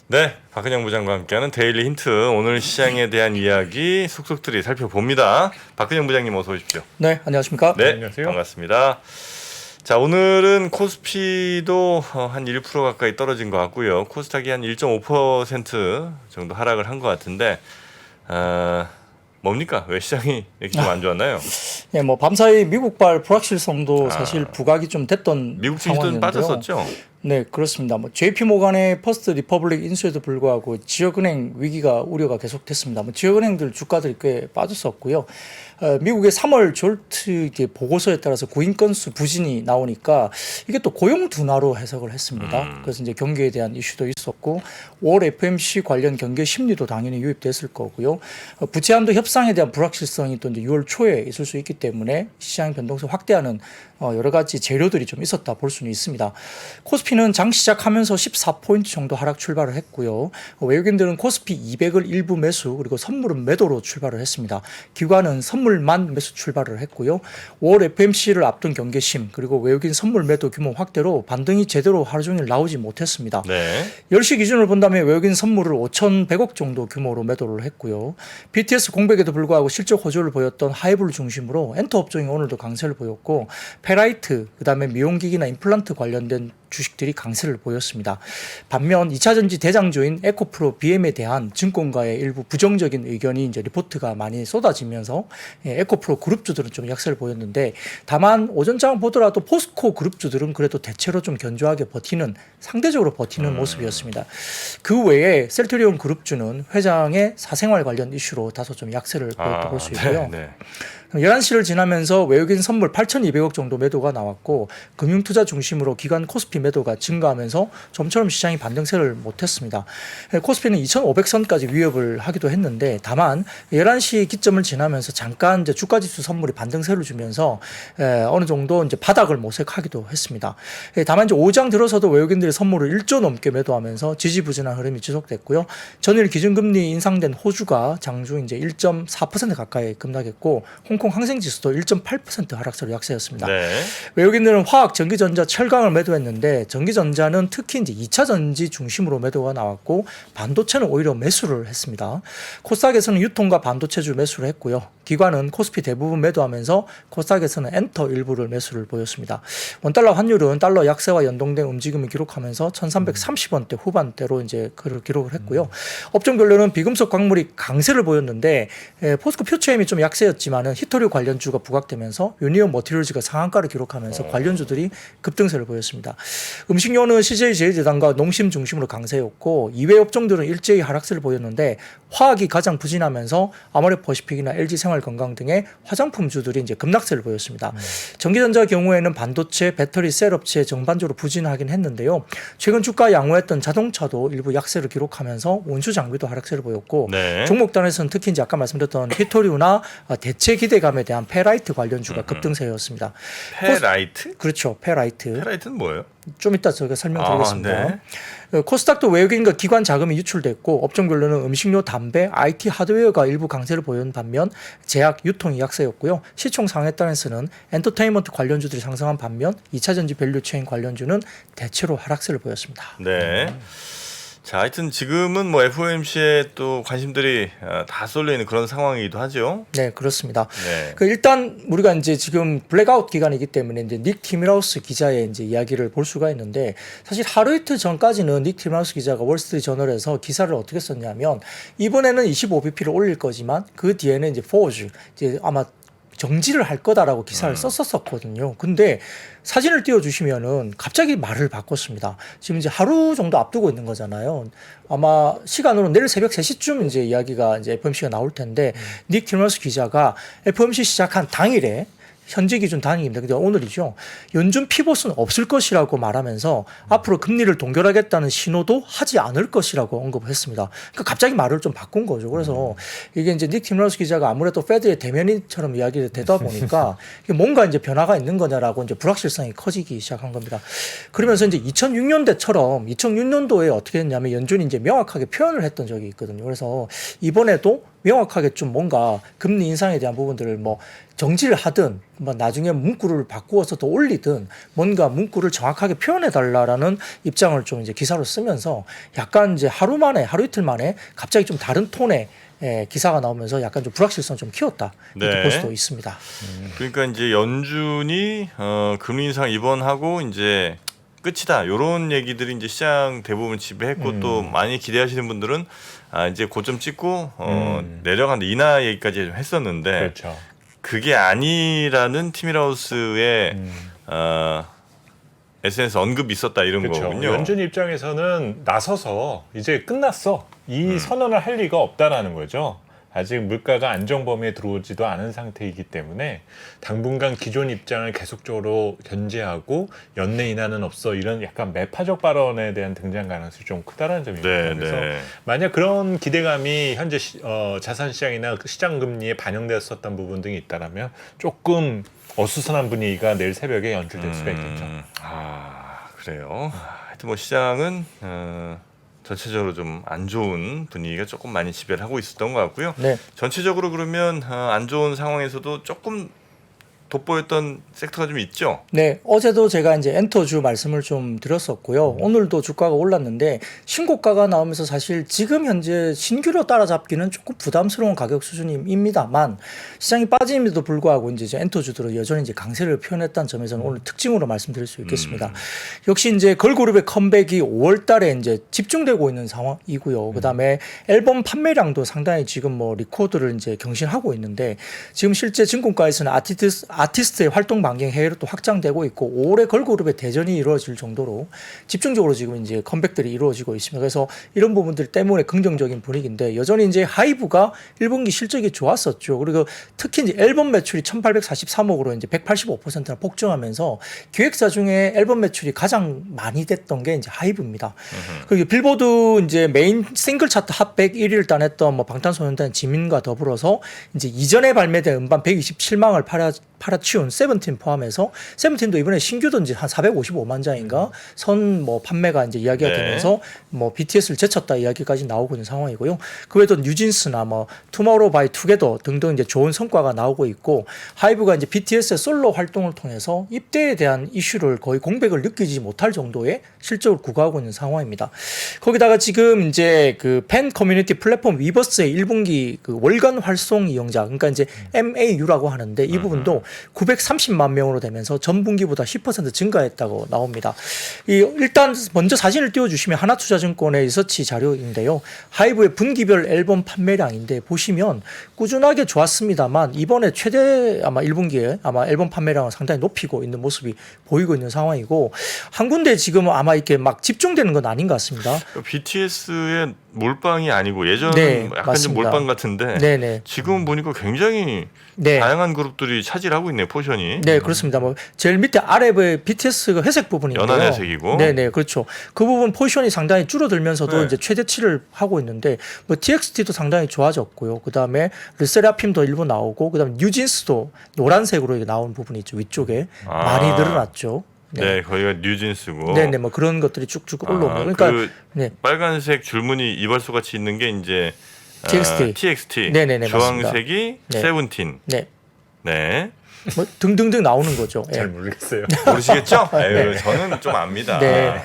네, 박근영 부장과 함께하는 데일리 힌트. 오늘 시장에 대한 이야기 속속들이 살펴봅니다. 박근영 부장님 어서 오십시오. 네, 안녕하십니까? 네, 안녕하세요. 반갑습니다. 자, 오늘은 코스피도 한 1% 가까이 떨어진 것 같고요. 코스닥이 한 1.5% 정도 하락을 한 것 같은데 뭡니까? 왜 시장이 이렇게 좀 안 좋았나요? 예, 뭐 밤사이 미국발 불확실성도 사실 부각이 좀 됐던 미국 증시도 상황이었는데요. 빠졌었죠? 네, 그렇습니다. 뭐 JP 모간의 퍼스트 리퍼블릭 인수에도 불구하고 지역은행 위기가 우려가 계속됐습니다. 뭐 지역은행들 주가들이 꽤 빠졌었고요. 미국의 3월 졸트 보고서에 따라서 구인 건수 부진이 나오니까 이게 또 고용 둔화로 해석을 했습니다. 그래서 이제 경기에 대한 이슈도 있었고 5월 FMC 관련 경계 심리도 당연히 유입됐을 거고요. 부채 한도 협상에 대한 불확실성이 또 이제 6월 초에 있을 수 있기 때문에 시장 변동성 확대하는 여러 가지 재료들이 좀 있었다 볼 수는 있습니다. 코스피는 장 시작하면서 14포인트 정도 하락 출발을 했고요. 외국인들은 코스피 200을 일부 매수 그리고 선물은 매도로 출발을 했습니다. 기관은 선물만 매수 출발을 했고요. 5월 FMC를 앞둔 경계심 그리고 외국인 선물 매도 규모 확대로 반등이 제대로 하루 종일 나오지 못했습니다. 네. 10시 기준으로 본다면 외국인 선물을 5,100억 정도 규모로 매도를 했고요. BTS 공백에도 불구하고 실적 호조를 보였던 하이브를 중심으로 엔터 업종이 오늘도 강세를 보였고 페라이트, 그다음에 미용기기나 임플란트 관련된 주식들이 강세를 보였습니다. 반면 2차전지 대장주인 에코프로 BM에 대한 증권가의 일부 부정적인 의견이 이제 리포트가 많이 쏟아지면서 에코프로 그룹주들은 좀 약세를 보였는데 다만 오전장 보더라도 포스코 그룹주들은 그래도 대체로 좀 견조하게 버티는 상대적으로 버티는 모습이었습니다. 그 외에 셀트리온 그룹주는 회장의 사생활 관련 이슈로 다소 좀 약세를 보였다 볼 수 있고요. 네. 11시를 지나면서 외국인 선물 8,200억 정도 매도가 나왔고 금융투자 중심으로 기관 코스피 매도가 증가하면서 좀처럼 시장이 반등세를 못했습니다. 코스피는 2,500선까지 위협을 하기도 했는데 다만 11시 기점을 지나면서 잠깐 이제 주가지수 선물이 반등세를 주면서 어느 정도 이제 바닥을 모색하기도 했습니다. 다만 이제 5장 들어서도 외국인들이 선물을 1조 넘게 매도하면서 지지부진한 흐름이 지속됐고요. 전일 기준금리 인상된 호주가 장중 이제 1.4% 가까이 급락했고 홍콩 항생지수도 1.8% 하락세로 약세였습니다. 네. 외국인들은 화학, 전기전자, 철강을 매도했는데 전기전자는 특히 이제 2차 전지 중심으로 매도가 나왔고 반도체는 오히려 매수를 했습니다. 코스닥에서는 유통과 반도체주 매수를 했고요. 기관은 코스피 대부분 매도하면서 코스닥에서는 엔터 일부를 매수를 보였습니다. 원달러 환율은 달러 약세와 연동된 움직임을 기록하면서 1,330원대 후반대로 이제 그를 기록을 했고요. 업종별로는 비금속 광물이 강세를 보였는데 포스코 퓨처엠이 좀 약세였지만은 히토류 관련주가 부각되면서 유니온 머티리얼즈가 상한가를 기록하면서 관련주들이 급등세를 보였습니다. 음식료는 CJ제일제당과 농심 중심으로 강세였고 이외 업종들은 일제히 하락세를 보였는데 화학이 가장 부진하면서 아모레퍼시픽이나 LG생활건강 등의 화장품주들이 이제 급락세를 보였습니다. 전기전자 경우에는 반도체, 배터리, 셀업체 전반적으로 부진하긴 했는데요. 최근 주가 양호했던 자동차도 일부 약세를 기록하면서 원수 장비도 하락세를 보였고 네. 종목단에서는 특히 이제 아까 말씀드렸던 히토류나 대체 기대감에 대한 페라이트 관련주가 급등세였습니다. 페라이트? 그렇죠. 페라이트. 페라이트는 뭐예요? 좀 이따 제가 설명드리겠습니다. 네. 코스닥도 외국인과 기관 자금이 유출됐고 업종별로는 음식료, 담배, IT 하드웨어가 일부 강세를 보이는 반면 제약, 유통이 약세였고요. 시총 상회단에서는 엔터테인먼트 관련주들이 상승한 반면 2차전지 밸류체인 관련주는 대체로 하락세를 보였습니다. 네. 자, 하여튼 지금은 뭐 FOMC에 또 관심들이 다 쏠려 있는 그런 상황이기도 하죠. 네, 그렇습니다. 네. 일단 우리가 이제 지금 블랙아웃 기간이기 때문에 이제 닉 티밀하우스 기자의 이제 이야기를 볼 수가 있는데 사실 하루 이틀 전까지는 닉 티밀하우스 기자가 월스트리트 저널에서 기사를 어떻게 썼냐면 이번에는 25bp를 올릴 거지만 그 뒤에는 이제 포즈 이제 아마 정지를 할 거다라고 기사를 썼었거든요. 근데 사진을 띄워주시면은 갑자기 말을 바꿨습니다. 지금 이제 하루 정도 앞두고 있는 거잖아요. 아마 시간으로 내일 새벽 3시쯤 이제 이야기가 이제 FOMC가 나올 텐데 닉 티밀하우스 기자가 FOMC 시작한 당일에 현재 기준 당일입니다. 근데 오늘이죠. 연준 피봇은 없을 것이라고 말하면서 앞으로 금리를 동결하겠다는 신호도 하지 않을 것이라고 언급을 했습니다. 그러니까 갑자기 말을 좀 바꾼 거죠. 그래서 이게 이제 닉 티밀하우스 기자가 아무래도 페드의 대면인처럼 이야기를 되다 보니까 뭔가 이제 변화가 있는 거냐라고 이제 불확실성이 커지기 시작한 겁니다. 그러면서 이제 2006년대처럼 2006년도에 어떻게 했냐면 연준이 이제 명확하게 표현을 했던 적이 있거든요. 그래서 이번에도 명확하게 좀 뭔가 금리 인상에 대한 부분들을 뭐 정지를 하든 뭐 나중에 문구를 바꾸어서 더 올리든 뭔가 문구를 정확하게 표현해 달라라는 입장을 좀 이제 기사로 쓰면서 약간 이제 하루 이틀 만에 갑자기 좀 다른 톤의 기사가 나오면서 약간 좀 불확실성 좀 키웠다 이렇게 네. 볼 수도 있습니다. 그러니까 이제 연준이 금리 인상 이번하고 이제 끝이다. 이런 얘기들이 이제 시장 대부분 지배했고 또 많이 기대하시는 분들은 이제 고점 찍고 내려간다 인하 얘기까지 좀 했었는데 그렇죠. 그게 아니라는 티밀하우스의 SNS 언급이 있었다 이런 그렇죠. 거군요. 연준 입장에서는 나서서 이제 끝났어. 이 선언을 할 리가 없다라는 거죠. 아직 물가가 안정 범위에 들어오지도 않은 상태이기 때문에 당분간 기존 입장을 계속적으로 견제하고 연내 인하는 없어 이런 약간 매파적 발언에 대한 등장 가능성이 좀 크다는 점입니다. 네, 그래서 네. 만약 그런 기대감이 현재 자산 시장이나 시장 금리에 반영되었었던 부분 등이 있다라면 조금 어수선한 분위기가 내일 새벽에 연출될 수가 있겠죠. 그래요. 하여튼 뭐 시장은 전체적으로 좀 안 좋은 분위기가 조금 많이 지배를 하고 있었던 것 같고요. 네. 전체적으로 그러면 안 좋은 상황에서도 조금 돋보였던 섹터가 좀 있죠. 네, 어제도 제가 이제 엔터주 말씀을 좀 드렸었고요. 오늘도 주가가 올랐는데 신고가가 나오면서 사실 지금 현재 신규로 따라잡기는 조금 부담스러운 가격 수준입니다만 시장이 빠짐에도 불구하고 이제 엔터주들은 여전히 이제 강세를 표현했다는 점에서는 오늘 특징으로 말씀드릴 수 있겠습니다. 역시 이제 걸그룹의 컴백이 5월달에 이제 집중되고 있는 상황이고요. 그다음에 앨범 판매량도 상당히 지금 뭐 리코드를 이제 경신하고 있는데 지금 실제 증권가에서는 아티스트의 활동 반경 해외로 또 확장되고 있고 5월에 걸그룹의 대전이 이루어질 정도로 집중적으로 지금 이제 컴백들이 이루어지고 있습니다. 그래서 이런 부분들 때문에 긍정적인 분위기인데 여전히 이제 하이브가 1분기 실적이 좋았었죠. 그리고 특히 이제 앨범 매출이 1,843억으로 이제 185%나 폭증하면서 기획사 중에 앨범 매출이 가장 많이 됐던 게 이제 하이브입니다. 그리고 빌보드 이제 메인 싱글 차트 핫 100 1위를 따냈던 뭐 방탄소년단 지민과 더불어서 이제 이전에 발매된 음반 127망을 팔아치운 세븐틴 포함해서 세븐틴도 이번에 신규든지 한 455만 장인가 선 뭐 판매가 이제 이야기가 네. 되면서 뭐 BTS를 제쳤다 이야기까지 나오고 있는 상황이고요. 그 외에도 뉴진스나 뭐 투모로우 바이 투게더 등등 이제 좋은 성과가 나오고 있고 하이브가 이제 BTS의 솔로 활동을 통해서 입대에 대한 이슈를 거의 공백을 느끼지 못할 정도의 실적을 구가하고 있는 상황입니다. 거기다가 지금 이제 그 팬 커뮤니티 플랫폼 위버스의 1분기 그 월간 활성 이용자 그러니까 이제 MAU라고 하는데 이 부분도 930만 명으로 되면서 전분기보다 10% 증가했다고 나옵니다. 일단 먼저 사진을 띄워주시면 하나투자증권의 리서치 자료인데요. 하이브의 분기별 앨범 판매량인데 보시면 꾸준하게 좋았습니다만 이번에 최대 아마 1분기에 아마 앨범 판매량을 상당히 높이고 있는 모습이 보이고 있는 상황이고 한 군데 지금 아마 이렇게 막 집중되는 건 아닌 것 같습니다. BTS의 몰빵이 아니고 예전은 네, 약간 맞습니다. 좀 몰빵 같은데 네네. 지금 보니까 굉장히 네. 다양한 그룹들이 차지하고 있네요. 포션이. 네, 그렇습니다. 뭐 제일 밑에 아래의 BTS가 회색 부분인데요. 연한 회색이고. 네네, 그렇죠. 그 부분 포지션이 상당히 줄어들면서도 네. 이제 최대치를 하고 있는데 뭐 TXT도 상당히 좋아졌고요. 그 다음에 르세라핌도 일부 나오고, 그 다음에 뉴진스도 노란색으로 이게 나온 부분이 있죠. 위쪽에 많이 늘어났죠. 네, 거기가 뉴진스고. 네네, 뭐 그런 것들이 쭉쭉 올라옵니다. 그러니까 그 네. 빨간색 줄무늬 이발소 같이 있는 게 이제 TXT. 네네네, 주황색이 네. 세븐틴. 네, 네. 뭐 등등등 나오는 거죠. 예. 잘 모르겠어요. 모르시겠죠? 에휴, 저는 좀 압니다. 네.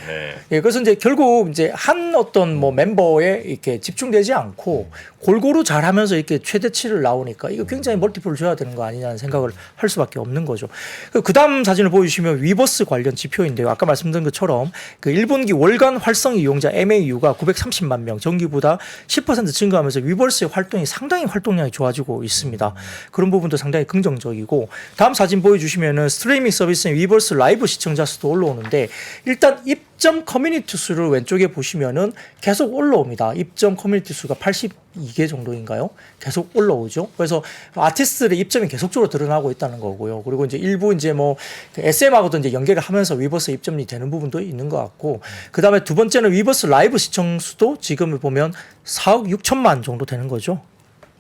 예, 그래서 이제 결국 이제 한 어떤 뭐 멤버에 이렇게 집중되지 않고 골고루 잘하면서 이렇게 최대치를 나오니까 이거 굉장히 멀티플을 줘야 되는 거 아니냐는 생각을 할 수밖에 없는 거죠. 그 다음 사진을 보여주시면 위버스 관련 지표인데요. 아까 말씀드린 것처럼 그 1분기 월간 활성 이용자 MAU가 930만 명, 전기보다 10% 증가하면서 위버스의 활동이 상당히 활동량이 좋아지고 있습니다. 그런 부분도 상당히 긍정적이고 다음 사진 보여주시면은 스트리밍 서비스인 위버스 라이브 시청자 수도 올라오는데 일단 입점 커뮤니티 수를 왼쪽에 보시면은 계속 올라옵니다. 입점 커뮤니티 수가 82개 정도인가요? 계속 올라오죠. 그래서 아티스트들의 입점이 계속적으로 드러나고 있다는 거고요. 그리고 이제 일부 이제 뭐 SM하고도 이제 연계를 하면서 위버스 입점이 되는 부분도 있는 것 같고, 그 다음에 두 번째는 위버스 라이브 시청 수도 지금 보면 4억 6천만 정도 되는 거죠.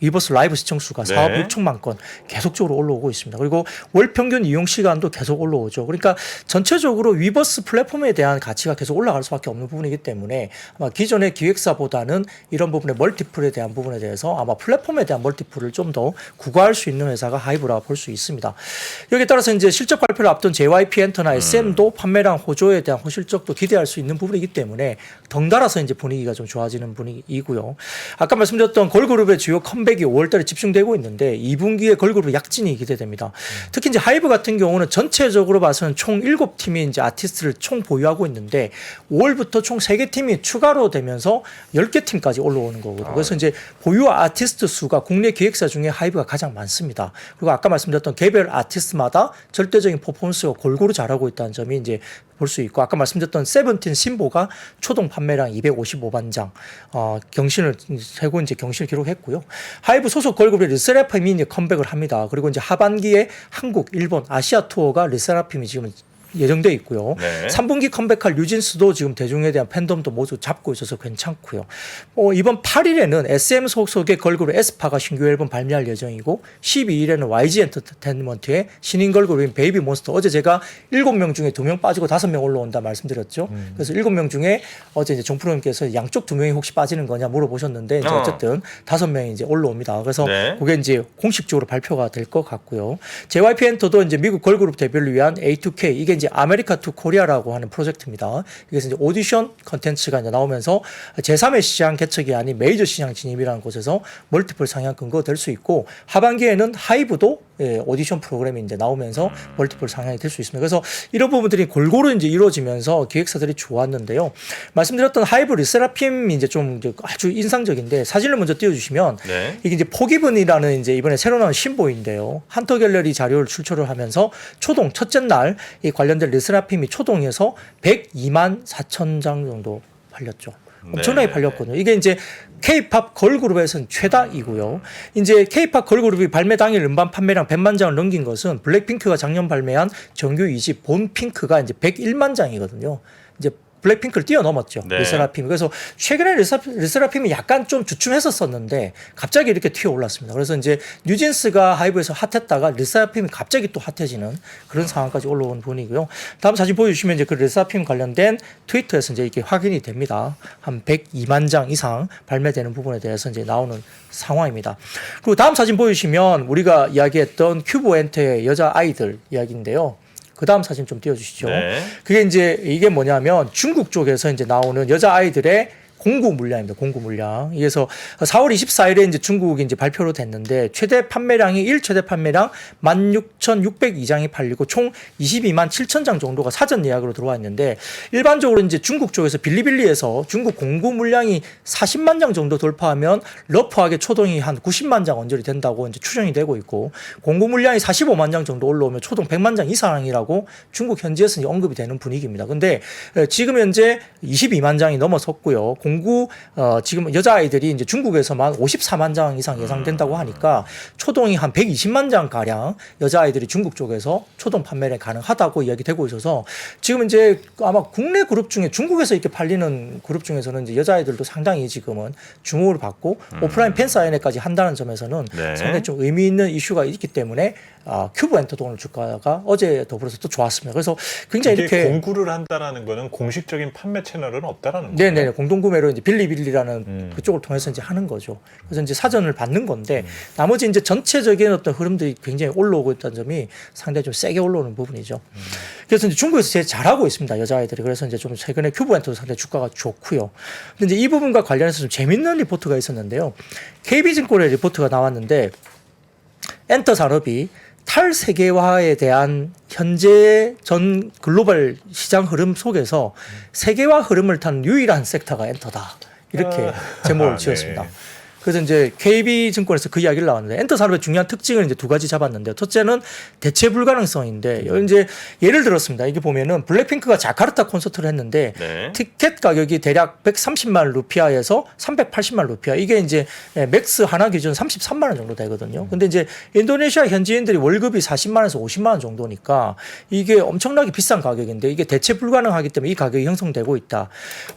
위버스 라이브 시청 수가 네. 4억 6천만 건 계속적으로 올라오고 있습니다. 그리고 월 평균 이용 시간도 계속 올라오죠. 그러니까 전체적으로 위버스 플랫폼에 대한 가치가 계속 올라갈 수밖에 없는 부분이기 때문에 아마 기존의 기획사보다는 이런 부분의 멀티플에 대한 부분에 대해서 아마 플랫폼에 대한 멀티플을 좀 더 구가할 수 있는 회사가 하이브라고 볼 수 있습니다. 여기에 따라서 이제 실적 발표를 앞둔 JYP 엔터나 SM도 판매량 호조에 대한 호실적도 기대할 수 있는 부분이기 때문에 덩달아서 이제 분위기가 좀 좋아지는 분위기이고요. 아까 말씀드렸던 걸그룹의 주요 컴백이 5월달에 집중되고 있는데 2분기에 걸그룹 약진이 기대됩니다. 특히 이제 하이브 같은 경우는 전체적으로 봐서는 총 7팀이 이제 아티스트를 총 보유하고 있는데 5월부터 총 3개 팀이 추가로 되면서 10개 팀까지 올라오는 거거든요. 그래서 이제 보유 아티스트 수가 국내 기획사 중에 하이브가 가장 많습니다. 그리고 아까 말씀드렸던 개별 아티스트마다 절대적인 퍼포먼스가 골고루 잘하고 있다는 점이 이제 볼 수 있고 아까 말씀드렸던 세븐틴 신보가 초동 판매량 255만 장 경신을 최고 이제 경신을 기록했고요. 하이브 소속 걸그룹의 르세라핌이 이제 컴백을 합니다. 그리고 이제 하반기에 한국, 일본, 아시아 투어가 르세라핌이 지금 예정돼 있고요. 네. 3분기 컴백할 뉴진스도 지금 대중에 대한 팬덤도 모두 잡고 있어서 괜찮고요. 이번 8일에는 SM 소속의 걸그룹 에스파가 신규 앨범 발매할 예정이고 12일에는 YG 엔터테인먼트의 신인 걸그룹인 베이비몬스터 어제 제가 7명 중에 2명 빠지고 5명 올라온다 말씀드렸죠. 그래서 7명 중에 어제 이제 종프로님께서 양쪽 2명이 혹시 빠지는 거냐 물어보셨는데 이제 어쨌든 5명이 이제 올라옵니다. 그래서 네. 그게 이제 공식적으로 발표가 될 것 같고요. JYP 엔터도 이제 미국 걸그룹 데뷔를 위한 A2K 이게 이제 아메리카 투 코리아라고 하는 프로젝트입니다. 여기서 이제 오디션 컨텐츠가 이제 나오면서 제3의 시장 개척이 아닌 메이저 시장 진입이라는 곳에서 멀티플 상향 근거가 될 수 있고 하반기에는 하이브도 오디션 프로그램이 이제 나오면서 멀티플 상향이 될 수 있습니다. 그래서 이런 부분들이 골고루 이제 이루어지면서 기획사들이 좋았는데요. 말씀드렸던 하이브 르세라핌이 이제 좀 이제 아주 인상적인데 사진을 먼저 띄워주시면 네. 이게 이제 포기븐이라는 이제 이번에 새로 나온 신보인데요. 한터 갤러리 자료를 출처를 하면서 초동 첫째 날 이 관련된 르세라핌이 초동해서 102만 4천 장 정도 팔렸죠. 엄청나게 네. 팔렸거든요. 이게 이제 K-팝 걸그룹에서는 최다이고요. 이제 K-팝 걸그룹이 발매 당일 음반 판매량 100만 장을 넘긴 것은 블랙핑크가 작년 발매한 정규 2집 본핑크가 이제 101만 장이거든요. 이제 블랙핑크를 뛰어넘었죠. 네. 르세라핌. 그래서 최근에 르세라핌이 약간 좀 주춤했었었는데 갑자기 이렇게 튀어올랐습니다. 그래서 이제 뉴진스가 하이브에서 핫했다가 르세라핌이 갑자기 또 핫해지는 그런 상황까지 올라온 분이고요. 다음 사진 보여주시면 이제 그 르세라핌 관련된 트위터에서 이제 이렇게 확인이 됩니다. 한 102만 장 이상 발매되는 부분에 대해서 이제 나오는 상황입니다. 그리고 다음 사진 보여주시면 우리가 이야기했던 큐브 엔터의 여자 아이들 이야기인데요. 그 다음 사진 좀 띄워주시죠. 네. 그게 이제 이게 뭐냐면 중국 쪽에서 이제 나오는 여자 아이들의 공구 물량입니다. 공구 물량. 그래서 4월 24일에 이제 중국이 이제 발표로 됐는데 최대 판매량이 1최대 판매량 16,602장이 팔리고 총 22만 7천 장 정도가 사전 예약으로 들어와 있는데 일반적으로 이제 중국 쪽에서 빌리빌리에서 중국 공구 물량이 40만 장 정도 돌파하면 러프하게 초동이 한 90만 장 언저리 된다고 이제 추정이 되고 있고 공구 물량이 45만 장 정도 올라오면 초동 100만 장 이상이라고 중국 현지에서 이제 언급이 되는 분위기입니다. 근데 지금 현재 22만 장이 넘어섰고요. 공구 지금 여자아이들이 이제 중국에서만 54만 장 이상 예상된다고 하니까 초동이 한 120만 장 가량 여자아이들이 중국 쪽에서 초동 판매가 가능하다고 이야기되고 있어서 지금 이제 아마 국내 그룹 중에 중국에서 이렇게 팔리는 그룹 중에서는 이제 여자아이들도 상당히 지금은 주목을 받고 오프라인 팬사인회까지 한다는 점에서는 네. 상당히 좀 의미 있는 이슈가 있기 때문에 큐브 엔터도 오늘 주가가 어제 더불어서 또 좋았습니다. 그래서 굉장히 이게 이렇게 공구를 한다라는 거는 공식적인 판매 채널은 없다라는 거예요. 네네 공동구매로 이제 빌리빌리라는 그쪽을 통해서 이제 하는 거죠. 그래서 이제 사전을 받는 건데 나머지 이제 전체적인 어떤 흐름들이 굉장히 올라오고 있다는 점이 상당히 좀 세게 올라오는 부분이죠. 그래서 이제 중국에서 제일 잘하고 있습니다. 여자아이들이. 그래서 이제 좀 최근에 큐브 엔터도 상당히 주가가 좋고요. 근데 이제 이 부분과 관련해서 좀 재밌는 리포트가 있었는데요. KB증권의 리포트가 나왔는데 엔터 산업이 탈세계화에 대한 현재 전 글로벌 시장 흐름 속에서 세계화 흐름을 타는 유일한 섹터가 엔터다. 이렇게 제목을 지었습니다. 네. 그래서 이제 KB증권에서 그 이야기를 나왔는데 엔터 산업의 중요한 특징을 이제 두 가지 잡았는데 첫째는 대체 불가능성인데 이제 예를 들었습니다. 이게 보면은 블랙핑크가 자카르타 콘서트를 했는데 네. 티켓 가격이 대략 130만 루피아에서 380만 루피아 이게 이제 맥스 하나 기준 33만 원 정도 되거든요. 근데 이제 인도네시아 현지인들이 월급이 40만 원에서 50만 원 정도니까 이게 엄청나게 비싼 가격인데 이게 대체 불가능하기 때문에 이 가격이 형성되고 있다.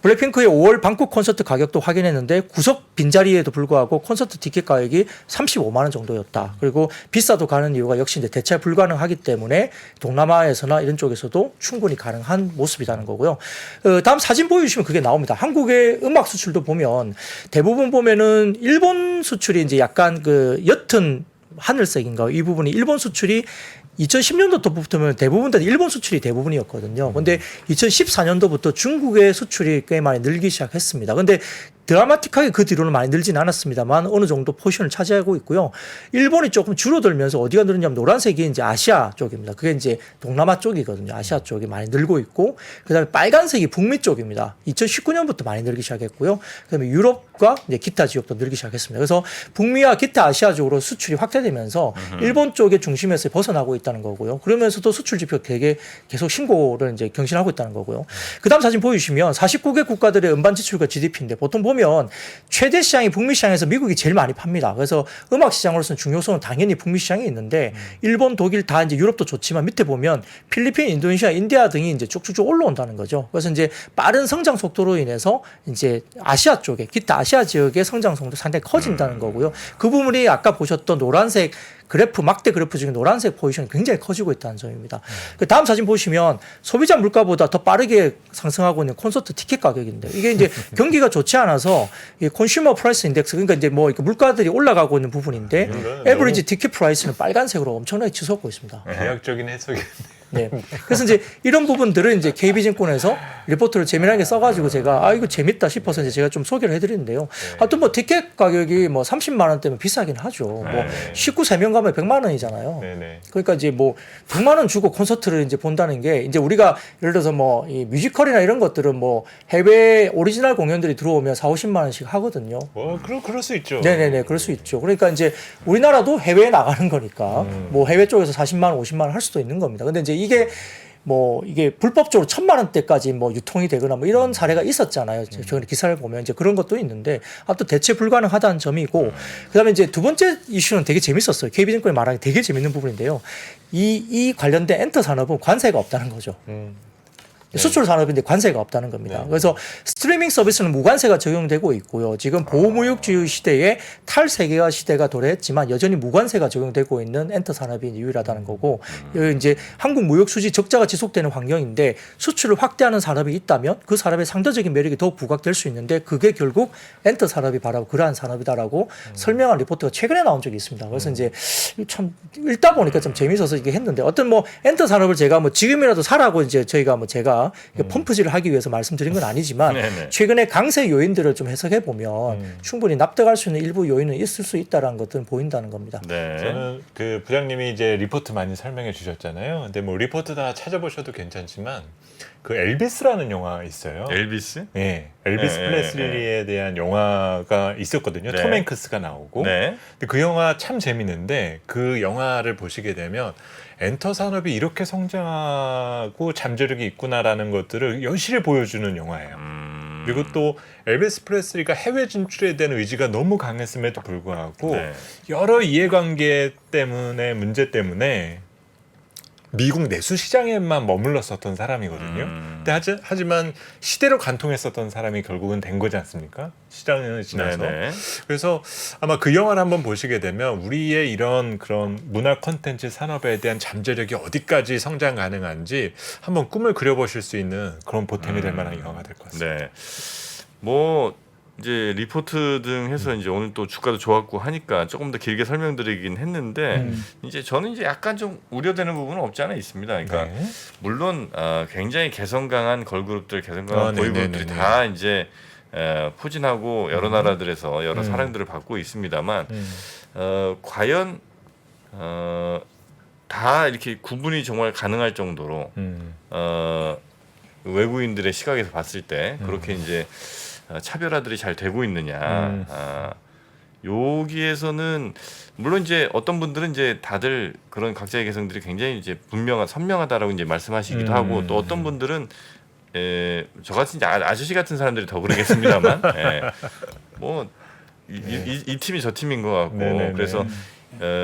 블랙핑크의 5월 방콕 콘서트 가격도 확인했는데 구석 빈자리에도 불구하고 불구하고 콘서트 티켓 가격이 35만 원 정도였다. 그리고 비싸도 가는 이유가 역시 이제 대체 불가능하기 때문에 동남아에서나 이런 쪽에서도 충분히 가능한 모습이라는 거고요. 다음 사진 보여주시면 그게 나옵니다. 한국의 음악 수출도 보면 대부분 보면은 일본 수출이 이제 약간 그 옅은 하늘색인가 이 부분이 일본 수출이 2010년도부터면 대부분 다 일본 수출이 대부분이었거든요. 근데 2014년도부터 중국의 수출이 꽤 많이 늘기 시작했습니다. 근데 드라마틱하게 그 뒤로는 많이 늘지는 않았습니다만 어느 정도 포지션을 차지하고 있고요. 일본이 조금 줄어들면서 어디가 늘었냐면 노란색이 이제 아시아 쪽입니다. 그게 이제 동남아 쪽이거든요. 아시아 쪽이 많이 늘고 있고 그다음에 빨간색이 북미 쪽입니다. 2019년부터 많이 늘기 시작했고요. 그다음에 유럽과 이제 기타 지역도 늘기 시작했습니다. 그래서 북미와 기타 아시아 쪽으로 수출이 확대되면서 일본 쪽의 중심에서 벗어나고 있다는 거고요. 그러면서도 수출 지표 되게 계속 신고를 이제 경신하고 있다는 거고요. 그다음 사진 보여주시면 49개 국가들의 음반 지출과 GDP인데 보통 보면 최대 시장이 북미 시장에서 미국이 제일 많이 팝니다. 그래서 음악 시장으로서는 중요성은 당연히 북미 시장이 있는데 일본, 독일 다 이제 유럽도 좋지만 밑에 보면 필리핀, 인도네시아, 인디아 등이 이제 쭉쭉쭉 올라온다는 거죠. 그래서 이제 빠른 성장 속도로 인해서 이제 아시아 쪽에 기타 아시아 지역의 성장 속도 상당히 커진다는 거고요. 그 부분이 아까 보셨던 노란색 그래프, 막대 그래프 중에 노란색 포지션이 굉장히 커지고 있다는 점입니다. 그 다음 사진 보시면 소비자 물가보다 더 빠르게 상승하고 있는 콘서트 티켓 가격인데 이게 이제 경기가 좋지 않아서 이 컨슈머 프라이스 인덱스 그러니까 이제 뭐 물가들이 올라가고 있는 부분인데 에버리지 티켓 프라이스는 빨간색으로 엄청나게 치솟고 있습니다. 비약적인 해석이. 네. 그래서 이제 이런 부분들은 이제 KB증권에서 리포트를 재미나게 써가지고 제가 이거 재밌다 싶어서 이제 제가 좀 소개를 해드리는데요. 하여튼 뭐 티켓 가격이 뭐 30만 원대면 비싸긴 하죠. 뭐 식구 3명 가면 100만 원이잖아요. 그러니까 이제 뭐 100만 원 주고 콘서트를 이제 본다는 게 이제 우리가 예를 들어서 뭐 이 뮤지컬이나 이런 것들은 뭐 해외 오리지널 공연들이 들어오면 4, 50만 원씩 하거든요. 그럴 수 있죠. 네네네, 그럴 수 있죠. 그러니까 이제 우리나라도 해외에 나가는 거니까 뭐 해외 쪽에서 40만 원, 50만 원 할 수도 있는 겁니다. 근데 이제 이게 뭐 이게 불법적으로 1,000만 원대까지 뭐 유통이 되거나 뭐 이런 사례가 있었잖아요. 최근에 기사를 보면 이제 그런 것도 있는데 또 대체 불가능하다는 점이고 그다음에 이제 두 번째 이슈는 되게 재밌었어요. KB증권이 말하기 되게 재밌는 부분인데요. 이 관련된 엔터 산업은 관세가 없다는 거죠. 수출 산업인데 관세가 없다는 겁니다. 그래서 스트리밍 서비스는 무관세가 적용되고 있고요. 지금 보호무역주의 시대에 탈세계화 시대가 도래했지만 여전히 무관세가 적용되고 있는 엔터 산업이 유일하다는 거고 이제 한국 무역 수지 적자가 지속되는 환경인데 수출을 확대하는 산업이 있다면 그 산업의 상대적인 매력이 더욱 부각될 수 있는데 그게 결국 엔터 산업이 바로 그러한 산업이다라고 설명한 리포트가 최근에 나온 적이 있습니다. 그래서 이제 참 읽다 보니까 좀 재밌어서 이게 했는데 어떤 뭐 엔터 산업을 제가 뭐 지금이라도 사라고 이제 저희가 뭐 제가 펌프질을 하기 위해서 말씀드린 건 아니지만 최근에 강세 요인들을 좀 해석해 보면 충분히 납득할 수 있는 일부 요인은 있을 수 있다라는 것들은 보인다는 겁니다. 네. 저는 그 부장님이 이제 리포트 많이 설명해 주셨잖아요. 근데 뭐 리포트 다 찾아보셔도 괜찮지만 그 엘비스라는 영화 있어요. 엘비스? 네, 엘비스 프레슬리에 대한 영화가 있었거든요. 톰 행크스가 나오고. 근데 그 영화 참 재밌는데 그 영화를 보시게 되면 엔터 산업이 이렇게 성장하고 잠재력이 있구나라는 것들을 여실히 보여주는 영화예요. 그리고 또 엘비스 프레슬리가 해외 진출에 대한 의지가 너무 강했음에도 불구하고 여러 이해관계 때문에 문제 때문에 미국 내수 시장에만 머물렀었던 사람이거든요. 근데 하지만 시대로 관통했었던 사람이 결국은 된 거지 않습니까? 시장을 지나서. 그래서 아마 그 영화를 한번 보시게 되면 우리의 이런 그런 문화 콘텐츠 산업에 대한 잠재력이 어디까지 성장 가능한지 한번 꿈을 그려보실 수 있는 그런 보탬이 될 만한 영화가 될 것 같습니다. 네. 뭐 이제 리포트 등 해서 이제 오늘 또 주가도 좋았고 하니까 조금 더 길게 설명드리긴 했는데 이제 저는 이제 약간 좀 우려되는 부분은 없지 않아 있습니다. 그러니까 물론 굉장히 개성 강한 걸그룹들, 개성 강한 보이그룹들이 다 이제 포진하고 여러 나라들에서 여러 사랑들을 받고 있습니다만 과연 다 이렇게 구분이 정말 가능할 정도로 외국인들의 시각에서 봤을 때 그렇게 이제 차별화들이 잘 되고 있느냐. 여기에서는 물론 이제 어떤 분들은 이제 다들 그런 각자의 개성들이 굉장히 이제 선명하다라고 이제 말씀하시기도 하고 또 어떤 분들은 저 같은 이제 아저씨 같은 사람들이 더 그러겠습니다만 뭐 이 팀이 저 팀인 것 같고 그래서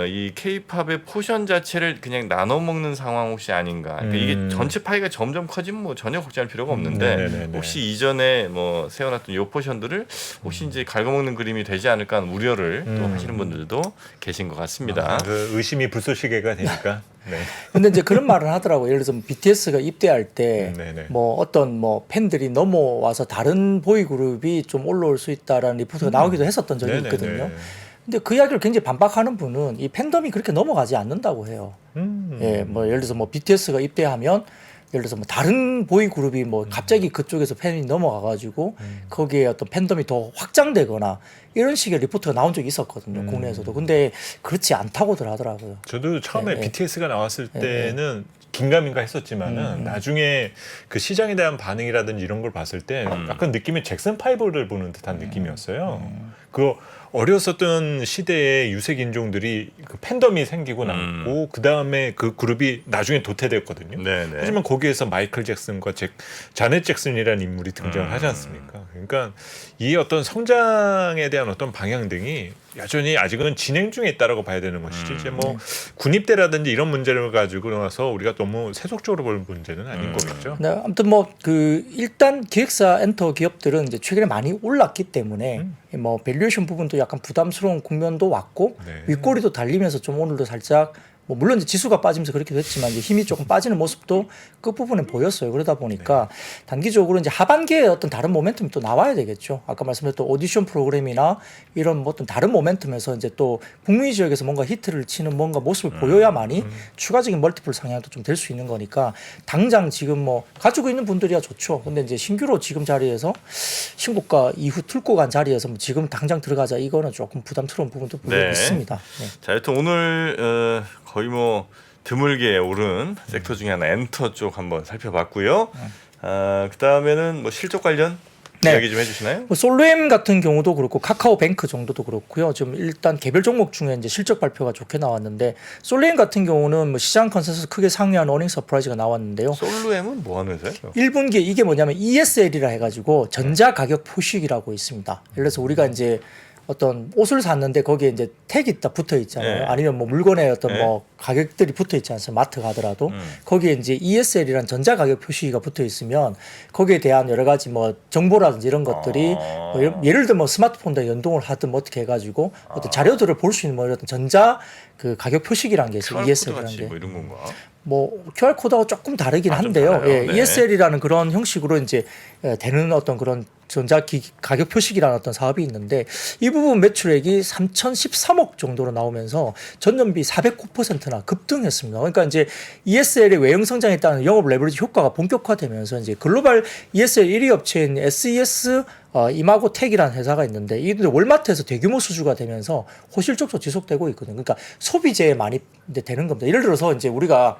이 K-팝의 포션 자체를 그냥 나눠 먹는 상황 혹시 아닌가. 그러니까 이게 전체 파이가 점점 커지면 뭐 전혀 걱정할 필요가 없는데 네네네. 혹시 이전에 뭐 세워놨던 요 포션들을 혹시 이제 갉아먹는 그림이 되지 않을까 하는 우려를 또 하시는 분들도 계신 것 같습니다. 그 의심이 불쏘시개가 되니까. 네. 근데 이제 그런 말을 하더라고요. 예를 들어서 BTS가 입대할 때 네네. 뭐 어떤 뭐 팬들이 넘어와서 다른 보이그룹이 좀 올라올 수 있다라는 리포트가 나오기도 했었던 적이 네네네. 있거든요. 근데 그 이야기를 굉장히 반박하는 분은 이 팬덤이 그렇게 넘어가지 않는다고 해요. 예, 뭐 예를 들어서 뭐 BTS가 입대하면 예를 들어서 뭐 다른 보이 그룹이 뭐 갑자기 그쪽에서 팬이 넘어가가지고 거기에 어떤 팬덤이 더 확장되거나 이런 식의 리포트가 나온 적이 있었거든요, 국내에서도. 근데 그렇지 않다고들 하더라고요. 저도 처음에 네, BTS가 나왔을 때는 긴가민가 했었지만은 나중에 그 시장에 대한 반응이라든지 이런 걸 봤을 때 약간 느낌이 잭슨 5를 보는 듯한 느낌이었어요. 그 어렸었던 시대의 유색 인종들이 그 팬덤이 생기고 남고 그 다음에 그 그룹이 나중에 도태됐거든요. 네네. 하지만 거기에서 마이클 잭슨과 자넷 잭슨이라는 인물이 등장을 하지 않습니까? 그러니까 이 어떤 성장에 대한 어떤 방향 등이 여전히 아직은 진행 중에 있다라고 봐야 되는 것이지 이제 뭐 군입대라든지 이런 문제를 가지고 나서 우리가 너무 세속적으로 볼 문제는 아닌 거겠죠. 네, 아무튼 뭐 그 일단 기획사 엔터 기업들은 이제 최근에 많이 올랐기 때문에 뭐 밸류에이션 부분도 약간 부담스러운 국면도 왔고 네. 윗꼬리도 달리면서 좀 오늘도 살짝 뭐 물론 이제 지수가 빠지면서 그렇게 됐지만 이제 힘이 조금 빠지는 모습도 끝부분에 보였어요. 그러다 보니까 단기적으로 이제 하반기에 어떤 다른 모멘텀이 또 나와야 되겠죠. 아까 말씀드렸던 오디션 프로그램이나 이런 뭐 어떤 다른 모멘텀에서 이제 또 북미 지역에서 뭔가 히트를 치는 뭔가 모습을 보여야만이 추가적인 멀티플 상향도 좀 될 수 있는 거니까 당장 지금 뭐 가지고 있는 분들이야 좋죠. 근데 이제 신규로 지금 자리에서 신고가 이후 뚫고 간 자리에서 뭐 지금 당장 들어가자 이거는 조금 부담스러운 부분도 네. 있습니다. 네. 자, 여튼 오늘 거의 뭐 드물게 오른 섹터 중에 하나 엔터 쪽 한번 살펴봤고요. 그 다음에는 뭐 실적 관련 네. 이야기 좀 해주시나요? 뭐 솔루엠 같은 경우도 그렇고 카카오뱅크 정도도 그렇고요. 좀 일단 개별 종목 중에 이제 실적 발표가 좋게 나왔는데 솔루엠 같은 경우는 뭐 시장 컨센서스 크게 상회한 어닝 서프라이즈가 나왔는데요. 솔루엠은 뭐 하는 회사예요? 1분기에 이게 뭐냐면 ESL이라 해가지고 전자 가격 표식이라고 있습니다. 예를 들어서 우리가 이제 어떤 옷을 샀는데 거기에 이제 택이 딱 붙어 있잖아요. 네. 아니면 뭐 물건에 어떤 네. 뭐 가격들이 붙어 있지 않습니까? 마트 가더라도 거기에 이제 ESL이란 전자 가격 표시가 붙어 있으면 거기에 대한 여러 가지 뭐 정보라든지 이런 것들이 뭐 예를 들어 뭐 스마트폰과 연동을 하든 뭐 어떻게 해가지고 어떤 자료들을 볼 수 있는 뭐 이런 전자 그 가격 표식이라는 게 있어요. QR 코드 ESL이라는 같이 게. 뭐 이런 건가? 뭐 QR 코드하고 조금 다르긴 좀 한데요. 달라요? 예, 네. ESL이라는 그런 형식으로 이제 되는 어떤 그런 전자 가격 표식이라는 어떤 사업이 있는데 이 부분 매출액이 3,013억 정도로 나오면서 전년비 409%나 급등했습니다. 그러니까 이제 ESL의 외형 성장에 따른 영업 레버리지 효과가 본격화되면서 이제 글로벌 ESL 1위 업체인 SES 이마고텍이라는 회사가 있는데 이들 월마트에서 대규모 수주가 되면서 호실적으로 지속되고 있거든요. 그러니까 소비재에 많이 이제 되는 겁니다. 예를 들어서 이제 우리가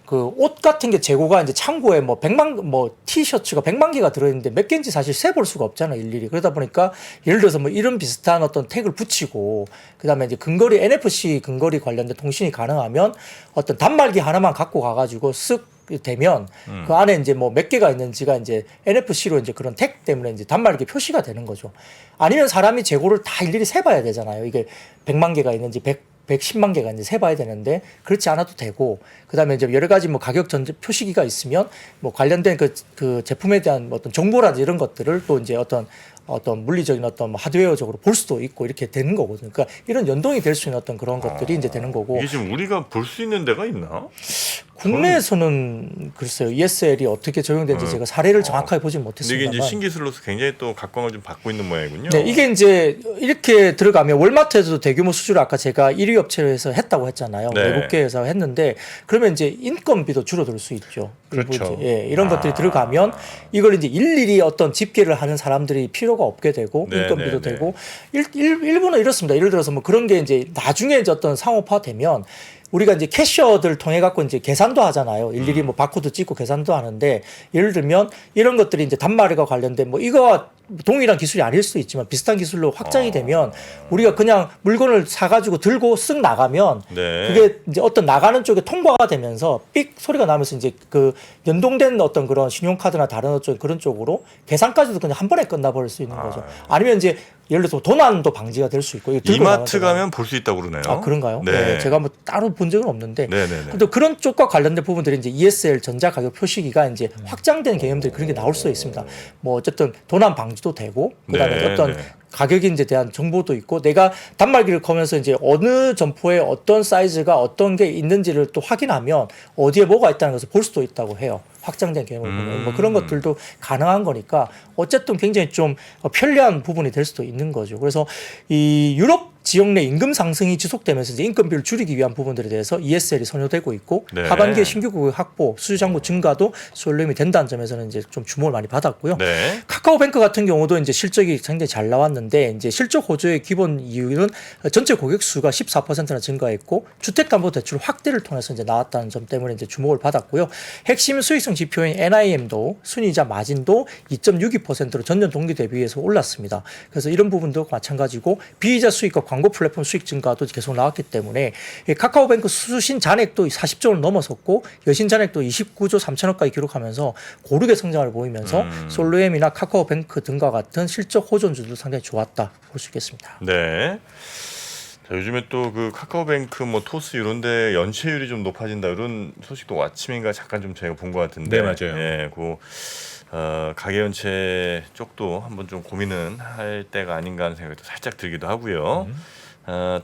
그 옷 같은 게 재고가 이제 창고에 뭐 100만 뭐 티셔츠가 100만 개가 들어있는데 몇 개인지 사실 세볼 수가 없잖아요, 일일이. 그러다 보니까 예를 들어서 뭐 이런 비슷한 어떤 택을 붙이고 그다음에 이제 근거리 NFC 근거리 관련된 통신이 가능하면 어떤 단말기 하나만 갖고 가가지고 쓱 되면 그 안에 이제 뭐 몇 개가 있는지가 이제 NFC로 이제 그런 택 때문에 이제 단말기 표시가 되는 거죠. 아니면 사람이 재고를 다 일일이 세봐야 되잖아요. 이게 100만 개가 있는지 110만 개가 이제 세봐야 되는데 그렇지 않아도 되고 그다음에 이제 여러 가지 뭐 가격 전제 표시기가 있으면 뭐 관련된 그 제품에 대한 어떤 정보라든지 이런 것들을 또 이제 어떤 물리적인 어떤 뭐 하드웨어적으로 볼 수도 있고 이렇게 되는 거거든요. 그러니까 이런 연동이 될 수 있는 어떤 그런 것들이 이제 되는 거고 이게 지금 우리가 볼 수 있는 데가 있나? 국내에서는 글쎄요 ESL이 어떻게 적용되는지 제가 사례를 정확하게 보진 근데 이게 못했습니다만. 이제 신기술로서 굉장히 또 각광을 좀 받고 있는 모양이군요. 네, 이게 이제 이렇게 들어가면 월마트에서도 대규모 수주를 아까 제가 1위 업체에서 했다고 했잖아요. 네. 외국 계에서 했는데 그러면 이제 인건비도 줄어들 수 있죠. 그렇죠. 예, 이런 것들이 들어가면 이걸 이제 일일이 어떤 집계를 하는 사람들이 필요가 없게 되고 네, 인건비도 네, 네. 되고 일부는 이렇습니다. 예를 들어서 뭐 그런 게 이제 나중에 이제 어떤 상업화되면 우리가 이제 캐셔들 통해 갖고 이제 계산도 하잖아요. 일일이 뭐 바코드 찍고 계산도 하는데 예를 들면 이런 것들이 이제 단말과 관련된 뭐 이거 동일한 기술이 아닐 수도 있지만 비슷한 기술로 확장이 되면 우리가 그냥 물건을 사가지고 들고 쓱 나가면 네. 그게 이제 어떤 나가는 쪽에 통과가 되면서 삑 소리가 나면서 이제 그 연동된 어떤 그런 신용카드나 다른 어떤 그런 쪽으로 계산까지도 그냥 한 번에 끝나버릴 수 있는 거죠. 아니면 이제 예를 들어서 도난도 방지가 될 수 있고 이거 들고 이마트 나가다가. 가면 볼 수 있다고 그러네요. 아 그런가요? 네. 네. 제가 뭐 따로 본 적은 없는데 네네네. 근데 그런 쪽과 관련된 부분들이 이제 ESL 전자 가격 표시기가 이제 확장된 개념들이 그런 게 나올 수도 있습니다. 뭐 어쨌든 도난 방지도 되고 그다음에 네, 어떤 네. 가격인지에 대한 정보도 있고 내가 단말기를 거면서 이제 어느 점포에 어떤 사이즈가 어떤 게 있는지를 또 확인하면 어디에 뭐가 있다는 것을 볼 수도 있다고 해요. 확장된 개념을 보면 뭐 그런 것들도 가능한 거니까 어쨌든 굉장히 좀 편리한 부분이 될 수도 있는 거죠. 그래서 이 유럽 지역 내 임금 상승이 지속되면서 이제 인건비를 줄이기 위한 부분들에 대해서 ESL이 선호되고 있고 네. 하반기에 신규 고객 확보, 수주 잔고 증가도 솔루임이 된다는 점에서는 이제 좀 주목을 많이 받았고요. 네. 카카오뱅크 같은 경우도 이제 실적이 굉장히 잘 나왔는데 이제 실적 호조의 기본 이유는 전체 고객 수가 14%나 증가했고 주택담보대출 확대를 통해서 이제 나왔다는 점 때문에 이제 주목을 받았고요. 핵심 수익성 지표인 NIM도 순이자 마진도 2.62%로 전년 동기 대비해서 올랐습니다. 그래서 이런 부분도 마찬가지고 비이자 수익과 광고 플랫폼 수익 증가도 계속 나왔기 때문에 카카오뱅크 수신 잔액도 40조를 넘어섰고 여신 잔액도 29조 3천억까지 기록하면서 고르게 성장을 보이면서 솔루엠이나 카카오뱅크 등과 같은 실적 호전주도 상당히 좋았다 볼 수 있겠습니다. 네. 자, 요즘에 또 그 카카오뱅크 뭐 토스 이런데 연체율이 좀 높아진다 이런 소식도 아침인가 잠깐 좀 제가 본 것 같은데. 네, 맞아요. 예, 그 가계 연체 쪽도 한번 좀 고민은 할 때가 아닌가 하는 생각도 살짝 들기도 하고요.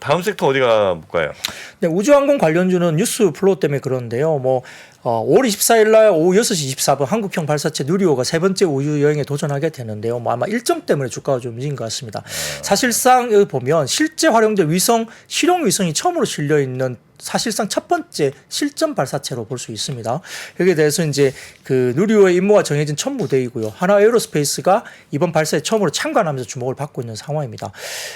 다음 섹터 어디가 볼까요? 네, 우주항공 관련주는 뉴스 플로우 때문에 그러는데요. 뭐 5월 24일 날 오후 6시 24분 한국형 발사체 누리호가 세 번째 우주 여행에 도전하게 되는데요. 뭐 아마 일정 때문에 주가가 좀 움직인 것 같습니다. 사실상 여기 보면 실제 활용된 위성 실용 위성이 처음으로 실려 있는 사실상 첫 번째 실전 발사체로 볼 수 있습니다. 여기에 대해서 이제 그 누리호의 임무가 정해진 첫 무대이고요. 하나 에어로스페이스가 이번 발사에 처음으로 참관하면서 주목을 받고 있는 상황입니다.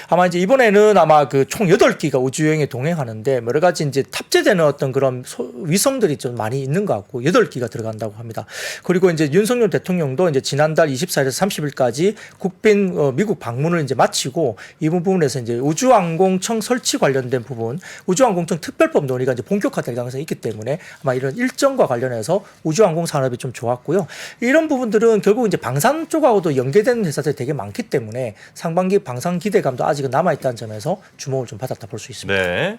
아마 이제 이번에는 아마 그 총 8기가 우주여행에 동행하는데 여러 가지 이제 탑재되는 어떤 그런 위성들이 좀 많이 있는 것 같고 8기가 들어간다고 합니다. 그리고 이제 윤석열 대통령도 이제 지난달 24일에서 30일까지 국빈 미국 방문을 이제 마치고 이 부분에서 이제 우주항공청 설치 관련된 부분, 우주항공청 특별법 논의가 이제 본격화될 가능성이 있기 때문에 아마 이런 일정과 관련해서 우주항공 산업이 좀 좋았고요. 이런 부분들은 결국 이제 방산 쪽하고도 연계되는 회사들이 되게 많기 때문에 상반기 방산 기대감도 아직은 남아있다는 점에서 주목을 좀 받았다 볼 수 있습니다. 네.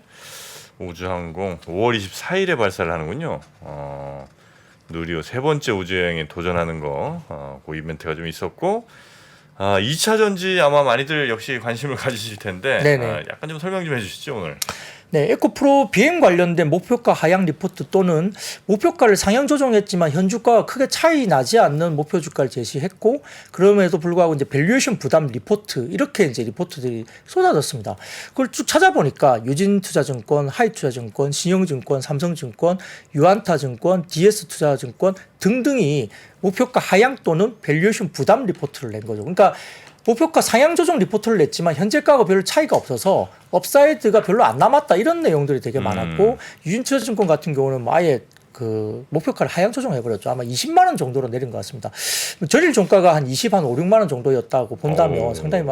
우주항공 5월 24일에 발사를 하는군요. 누리호 세 번째 우주여행에 도전하는 거, 그 이벤트가 좀 있었고, 2차 전지 아마 많이들 역시 관심을 가지실 텐데, 네네. 약간 좀 설명 좀 해주시죠 오늘. 네, 에코프로 비행 관련된 목표가 하향 리포트 또는 목표가를 상향 조정했지만 현주가와 크게 차이 나지 않는 목표 주가를 제시했고 그럼에도 불구하고 이제 밸류에이션 부담 리포트 이렇게 이제 리포트들이 쏟아졌습니다. 그걸 쭉 찾아보니까 유진투자증권, 하이투자증권, 신영증권, 삼성증권, 유안타증권, DS투자증권 등등이 목표가 하향 또는 밸류에이션 부담 리포트를 낸 거죠. 그러니까 목표가 상향 조정 리포트를 냈지만 현재가가 별 차이가 없어서 업사이드가 별로 안 남았다 이런 내용들이 되게 많았고 유진투자증권 같은 경우는 뭐 아예 그 목표가를 하향 조정해버렸죠. 아마 20만 원 정도로 내린 것 같습니다. 전일 종가가 한 5, 6만 원 정도였다고 본다면 상당히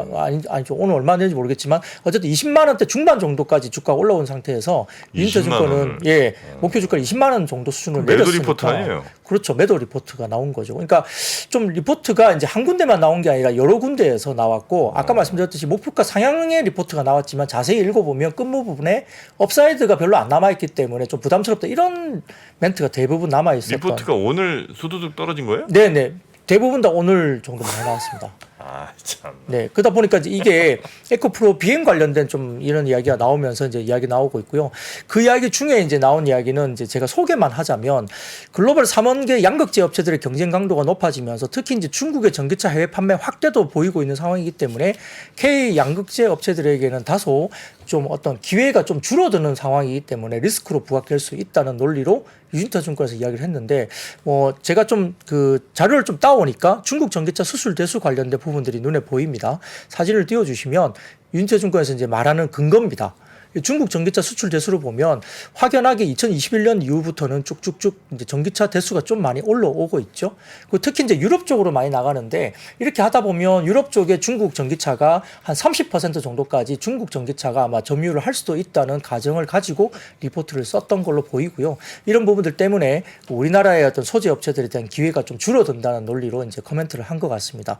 아니죠. 오늘 얼마 되는지 모르겠지만 어쨌든 20만 원대 중반 정도까지 주가가 올라온 상태에서 유진투자증권은 예 목표 주가를 20만 원 정도 수준으로 매도 내렸으니까 리포트 아니에요? 그렇죠. 매도 리포트가 나온 거죠. 그러니까 좀 리포트가 이제 한 군데만 나온 게 아니라 여러 군데에서 나왔고 아까 말씀드렸듯이 목표가 상향의 리포트가 나왔지만 자세히 읽어보면 끝부 부분에 업사이드가 별로 안 남아있기 때문에 좀 부담스럽다 이런 멘트가 대부분 남아있었던. 리포트가 오늘 수두둑 떨어진 거예요? 네네. 대부분 다 오늘 정도 많이 나왔습니다. 아 참. 네. 그러다 보니까 이제 이게 에코프로 비행 관련된 좀 이런 이야기가 나오면서 이제 이야기 나오고 있고요. 그 이야기 중에 이제 나온 이야기는 이제 제가 소개만 하자면 글로벌 3원계 양극재 업체들의 경쟁 강도가 높아지면서 특히 이제 중국의 전기차 해외 판매 확대도 보이고 있는 상황이기 때문에 K 양극재 업체들에게는 다소 좀 어떤 기회가 좀 줄어드는 상황이기 때문에 리스크로 부각될 수 있다는 논리로 유진투자증권에서 이야기를 했는데 뭐 제가 좀 그 자료를 좀 따오니까 중국 전기차 수출 대수 관련된 부분들이 눈에 보입니다. 사진을 띄워주시면 유진투자증권에서 이제 말하는 근거입니다. 중국 전기차 수출 대수를 보면 확연하게 2021년 이후부터는 쭉쭉쭉 이제 전기차 대수가 좀 많이 올라오고 있죠. 그리고 특히 이제 유럽 쪽으로 많이 나가는데 이렇게 하다 보면 유럽 쪽에 중국 전기차가 한 30% 정도까지 중국 전기차가 아마 점유를 할 수도 있다는 가정을 가지고 리포트를 썼던 걸로 보이고요. 이런 부분들 때문에 우리나라의 어떤 소재 업체들에 대한 기회가 좀 줄어든다는 논리로 이제 코멘트를 한 것 같습니다.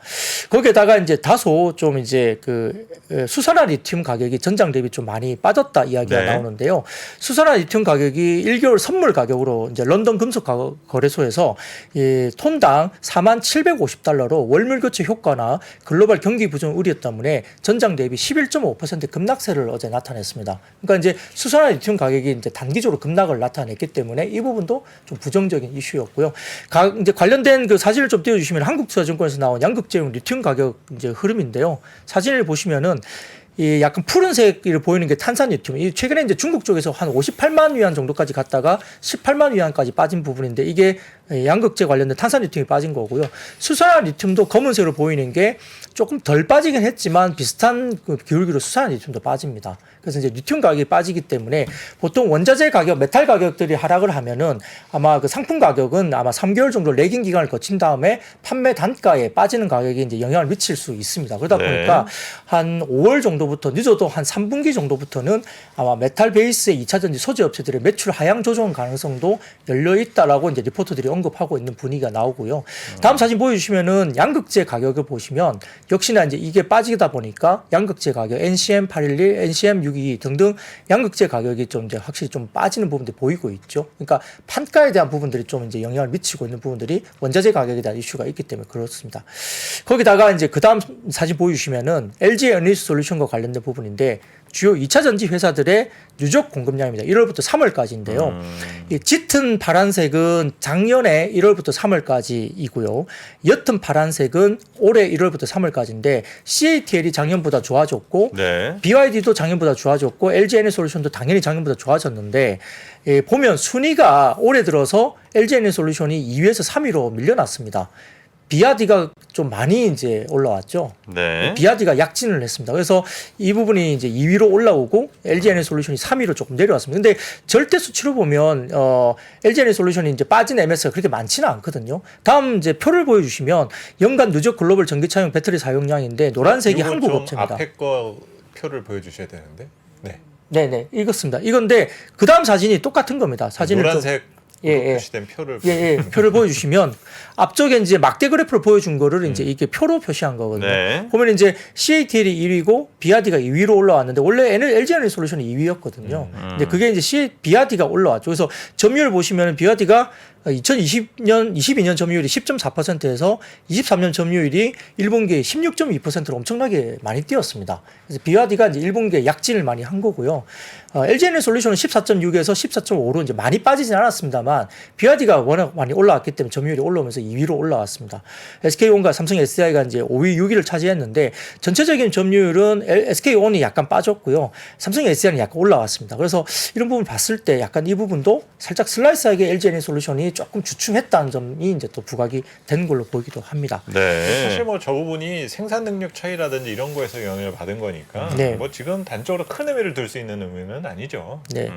거기에다가 이제 다소 좀 이제 그 수산화 리튬 가격이 전장 대비 좀 많이 빠졌다 이야기가 네. 나오는데요. 수산화 리튬 가격이 1개월 선물 가격으로 이제 런던 금속 거래소에서 이 톤당 4750달러로 월물 교체 효과나 글로벌 경기 부정 우려 때문에 전장 대비 11.5% 급락세를 어제 나타냈습니다. 그러니까 이제 수산화 리튬 가격이 이제 단기적으로 급락을 나타냈기 때문에 이 부분도 좀 부정적인 이슈였고요. 이제 관련된 그 사진을 좀 띄워주시면 한국투자증권에서 나온 양극재용 리튬 가격 이제 흐름인데요. 사진을 보시면은 이 약간 푸른색을 보이는 게 탄산 리튬. 이 최근에 이제 중국 쪽에서 한 58만 위안 정도까지 갔다가 18만 위안까지 빠진 부분인데 이게 양극재 관련된 탄산 리튬이 빠진 거고요. 수산화 리튬도 검은색으로 보이는 게 조금 덜 빠지긴 했지만 비슷한 그 기울기로 수산화 리튬도 빠집니다. 그래서 이제 리튬 가격이 빠지기 때문에 보통 원자재 가격, 메탈 가격들이 하락을 하면은 아마 그 상품 가격은 아마 3개월 정도 레깅 기간을 거친 다음에 판매 단가에 빠지는 가격이 이제 영향을 미칠 수 있습니다. 그러다 보니까 한 5월 정도부터 늦어도 한 3분기 정도부터는 아마 메탈 베이스의 2차 전지 소재 업체들의 매출 하향 조정 가능성도 열려 있다라고 이제 리포터들이 언급하고 있는 분위기가 나오고요. 다음 사진 보여주시면은 양극재 가격을 보시면 역시나 이제 이게 빠지다 보니까 양극재 가격 NCM 811, NCM 622 등등 양극재 가격이 좀 이제 확실히 좀 빠지는 부분들이 보이고 있죠. 그러니까 판가에 대한 부분들이 좀 이제 영향을 미치고 있는 부분들이 원자재 가격에 대한 이슈가 있기 때문에 그렇습니다. 거기다가 이제 그 다음 사진 보여주시면은 LG 에너지 솔루션과 관련된 부분인데 주요 2차 전지 회사들의 누적 공급량입니다. 1월부터 3월까지인데요. 이 짙은 파란색은 작년에 1월부터 3월까지이고요. 옅은 파란색은 올해 1월부터 3월까지인데 CATL이 작년보다 좋아졌고 네. BYD도 작년보다 좋아졌고 LG 에너지솔루션도 당연히 작년보다 좋아졌는데 보면 순위가 올해 들어서 LG 에너지솔루션이 2위에서 3위로 밀려났습니다. 비아디가 좀 많이 이제 올라왔죠. 네. 비아디가 약진을 했습니다. 그래서 이 부분이 이제 2위로 올라오고 LG 에너지솔루션이 3위로 조금 내려왔습니다. 근데 절대 수치로 보면 LG 에너지솔루션이 이제 빠진 MS가 그렇게 많지는 않거든요. 다음 이제 표를 보여주시면 연간 누적 글로벌 전기차용 배터리 사용량인데 노란색이 한국 업체입니다. 앞에 거 표를 보여주셔야 되는데. 네. 네네 읽었습니다. 이건데 그 다음 사진이 똑같은 겁니다. 사진을 노란색 예. 표시된 표를 표를 보여주시면 앞쪽에 이제 막대 그래프를 보여준 거를 이제 이게 표로 표시한 거거든요. 네. 보면 이제 CATL이 1위고 비아디가 2위로 올라왔는데 원래 LG 에너지솔루션이 2위였거든요. 근데 그게 이제 비아디가 올라왔죠. 그래서 점유율 보시면 비아디가 22년 점유율이 10.4%에서 23년 점유율이 1분기에 16.2%로 엄청나게 많이 뛰었습니다. 그래서 비아디가 이제 1분기에 약진을 많이 한 거고요. LG 에너지솔루션은 14.6에서 14.5로 이제 많이 빠지진 않았습니다만 비아디가 워낙 많이 올라왔기 때문에 점유율이 올라오면서 2위로 올라왔습니다. SK온과 삼성 SDI가 이제 5위, 6위를 차지했는데 전체적인 점유율은 SK온이 약간 빠졌고요. 삼성 SDI는 약간 올라왔습니다. 그래서 이런 부분 봤을 때 약간 이 부분도 살짝 슬라이스하게 LG 에너지솔루션이 조금 주춤했다는 점이 이제 또 부각이 된 걸로 보이기도 합니다. 네. 사실 뭐 저 부분이 생산 능력 차이라든지 이런 거에서 영향을 받은 거니까 네. 뭐 지금 단적으로 큰 의미를 둘 수 있는 의미는 아니죠. 네.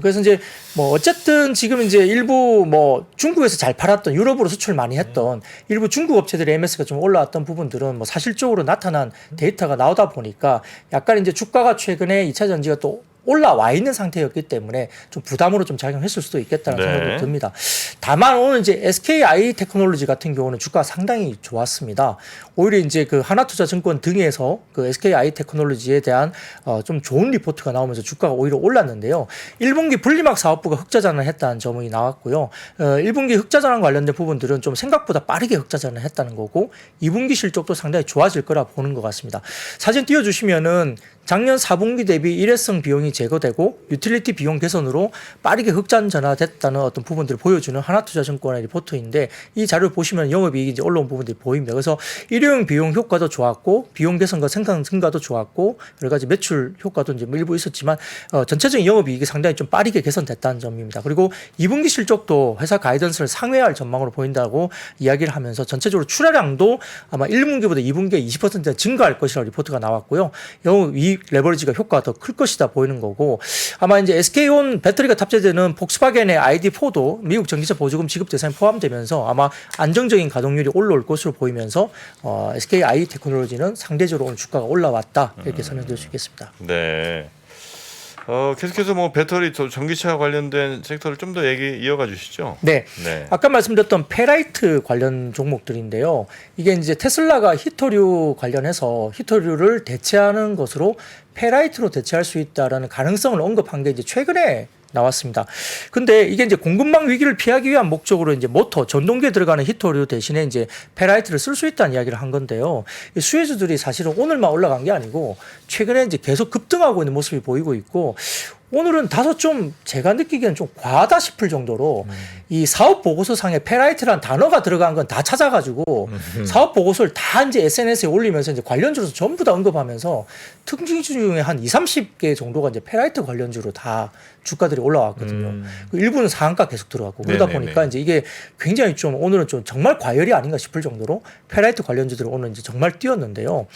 그래서 이제 뭐 어쨌든 지금 이제 일부 뭐 중국에서 잘 팔았던 유럽으로 수출 많이 했던 일부 중국 업체들의 MS가 좀 올라왔던 부분들은 뭐 사실적으로 나타난 데이터가 나오다 보니까 약간 이제 주가가 최근에 2차 전지가 또 올라와 있는 상태였기 때문에 좀 부담으로 좀 작용했을 수도 있겠다는 네. 생각이 듭니다. 다만 오늘 이제 SKI 테크놀로지 같은 경우는 주가가 상당히 좋았습니다. 오히려 이제 그 하나투자증권 등에서 그 SKI 테크놀로지에 대한 좀 좋은 리포트가 나오면서 주가가 오히려 올랐는데요. 1분기 분리막 사업부가 흑자전환을 했다는 점이 나왔고요. 1분기 흑자전환 관련된 부분들은 좀 생각보다 빠르게 흑자전환을 했다는 거고 2분기 실적도 상당히 좋아질 거라 보는 것 같습니다. 사진 띄워주시면은 작년 4분기 대비 일회성 비용이 제거되고 유틸리티 비용 개선으로 빠르게 흑자전환됐다는 어떤 부분들을 보여주는 하나투자증권의 리포트인데 이 자료를 보시면 영업이익이 이제 올라온 부분들이 보입니다. 그래서 일회용 비용 효과도 좋았고 비용 개선과 생산 증가도 좋았고 여러 가지 매출 효과도 이제 일부 있었지만 전체적인 영업이익이 상당히 좀 빠르게 개선됐다는 점입니다. 그리고 2분기 실적도 회사 가이던스를 상회할 전망으로 보인다고 이야기를 하면서 전체적으로 출하량도 아마 1분기보다 2분기에 20% 증가할 것이라고 리포트가 나왔고요. 영업이익 이 레버리지가 효과가 더 클 것이다 보이는 거고 아마 이제 SK온 배터리가 탑재되는 폭스바겐의 ID4도 미국 전기차 보조금 지급 대상에 포함되면서 아마 안정적인 가동률이 올라올 것으로 보이면서 SKI 테크놀로지는 상대적으로 오늘 주가가 올라왔다 이렇게 설명드릴 수 있겠습니다. 네. 계속해서 뭐 배터리 전기차 관련된 섹터를 좀 더 얘기 이어가 주시죠. 네. 네. 아까 말씀드렸던 페라이트 관련 종목들인데요. 이게 이제 테슬라가 히토류 관련해서 히토류를 대체하는 것으로 페라이트로 대체할 수 있다라는 가능성을 언급한 게 이제 최근에 나왔습니다. 근데 이게 이제 공급망 위기를 피하기 위한 목적으로 이제 모터 전동기에 들어가는 히토류 대신에 이제 페라이트를 쓸 수 있다는 이야기를 한 건데요. 이 수혜주들이 사실은 오늘만 올라간 게 아니고 최근에 이제 계속 급등하고 있는 모습이 보이고 있고 오늘은 다소 좀 제가 느끼기에는 좀 과하다 싶을 정도로 이 사업 보고서 상에 페라이트라는 단어가 들어간 건 다 찾아가지고 사업 보고서를 다 이제 SNS에 올리면서 이제 관련주로 전부 다 언급하면서 특징 중에 한 20-30개 정도가 이제 페라이트 관련주로 다 주가들이 올라왔거든요. 일부는 상한가 계속 들어갔고 그러다 네네네. 보니까 이제 이게 굉장히 좀 오늘은 좀 정말 과열이 아닌가 싶을 정도로 페라이트 관련주들이 오늘 이제 정말 뛰었는데요.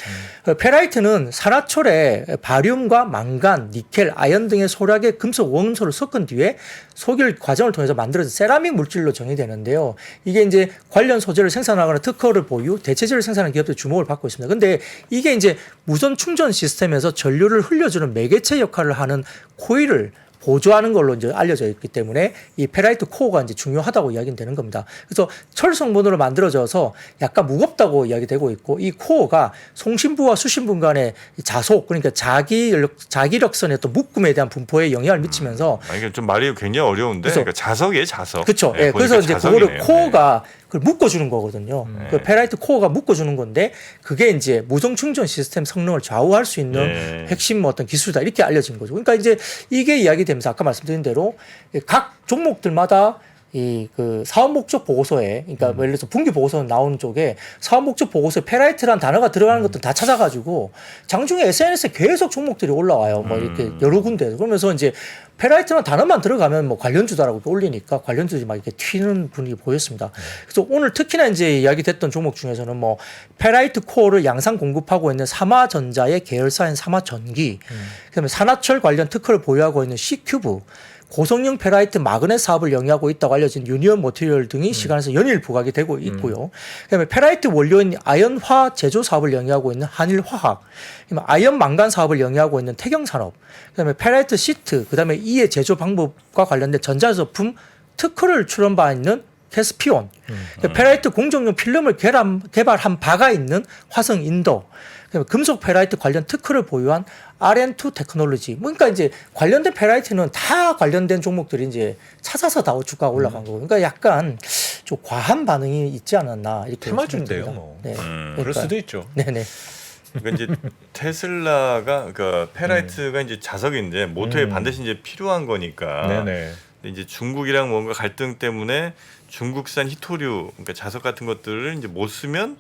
페라이트는 산화철에 바륨과 망간, 니켈, 아연 등의 소량의 금속 원소를 섞은 뒤에 소길 과정을 통해서 만들어진 세라믹 물질로 정의되는데요. 이게 이제 관련 소재를 생산하거나 특허를 보유, 대체재를 생산하는 기업들의 주목을 받고 있습니다. 근데 이게 이제 무선 충전 시스템에서 전류를 흘려주는 매개체 역할을 하는 코일을 보조하는 걸로 이제 알려져 있기 때문에 이 페라이트 코어가 이제 중요하다고 이야기는 되는 겁니다. 그래서 철 성분으로 만들어져서 약간 무겁다고 이야기되고 있고 이 코어가 송신부와 수신부 간의 자속 그러니까 자기력선의 또 묶음에 대한 분포에 영향을 미치면서 이게 좀 말이 굉장히 어려운데 그러니까 자석이에요, 자석. 그렇죠. 네, 예, 그래서 이제 자석이네요. 그거를 코어가 그걸 묶어주는 거거든요. 그 페라이트 코어가 묶어주는 건데 그게 이제 무선 충전 시스템 성능을 좌우할 수 있는 네. 핵심 어떤 기술이다 이렇게 알려진 거죠. 그러니까 이제 이게 이야기되면서 아까 말씀드린 대로 각 종목들마다 이 그 사업 목적 보고서에 그러니까 예를 들어서 분기 보고서 나오는 쪽에 사업 목적 보고서에 페라이트라는 단어가 들어가는 것들 다 찾아가지고 장중에 SNS에 계속 종목들이 올라와요. 뭐 이렇게 여러 군데에서 그러면서 이제 페라이트라는 단어만 들어가면 뭐 관련주다라고 올리니까 관련주들이 막 이렇게 튀는 분위기 보였습니다. 그래서 오늘 특히나 이제 이야기됐던 종목 중에서는 뭐 페라이트 코어를 양산 공급하고 있는 삼화전자의 계열사인 삼화전기, 그다음에 산화철 관련 특허를 보유하고 있는 C큐브, 고성능 페라이트 마그넷 사업을 영위하고 있다고 알려진 유니온 모티리얼 등이 시간에서 연일 부각이 되고 있고요. 그다음에 페라이트 원료인 아연화 제조 사업을 영위하고 있는 한일화학, 아연 망간 사업을 영위하고 있는 태경산업, 그다음에 페라이트 시트, 그다음에 이의 제조 방법과 관련된 전자제품 특허를 출원받아 있는 캐스피온, 페라이트 공정용 필름을 개발한 바가 있는 화성 인도, 금속 페라이트 관련 특허를 보유한 RN2 테크놀로지. 그러니까 이제 관련된 페라이트는 다 관련된 종목들이 이제 찾아서 다 주가가 올라간 거고. 그러니까 약간 좀 과한 반응이 있지 않았나 이렇게 테마주인데요, 생각이 뭐. 듭니다. 네. 그럴 그러니까, 수도 있죠. 네네. 그러니까 이제 테슬라가 그러니까 페라이트가 이제 자석인데 모터에 반드시 이제 필요한 거니까. 네네. 근데 이제 중국이랑 뭔가 갈등 때문에 중국산 히토류 그러니까 자석 같은 것들을 이제 못 쓰면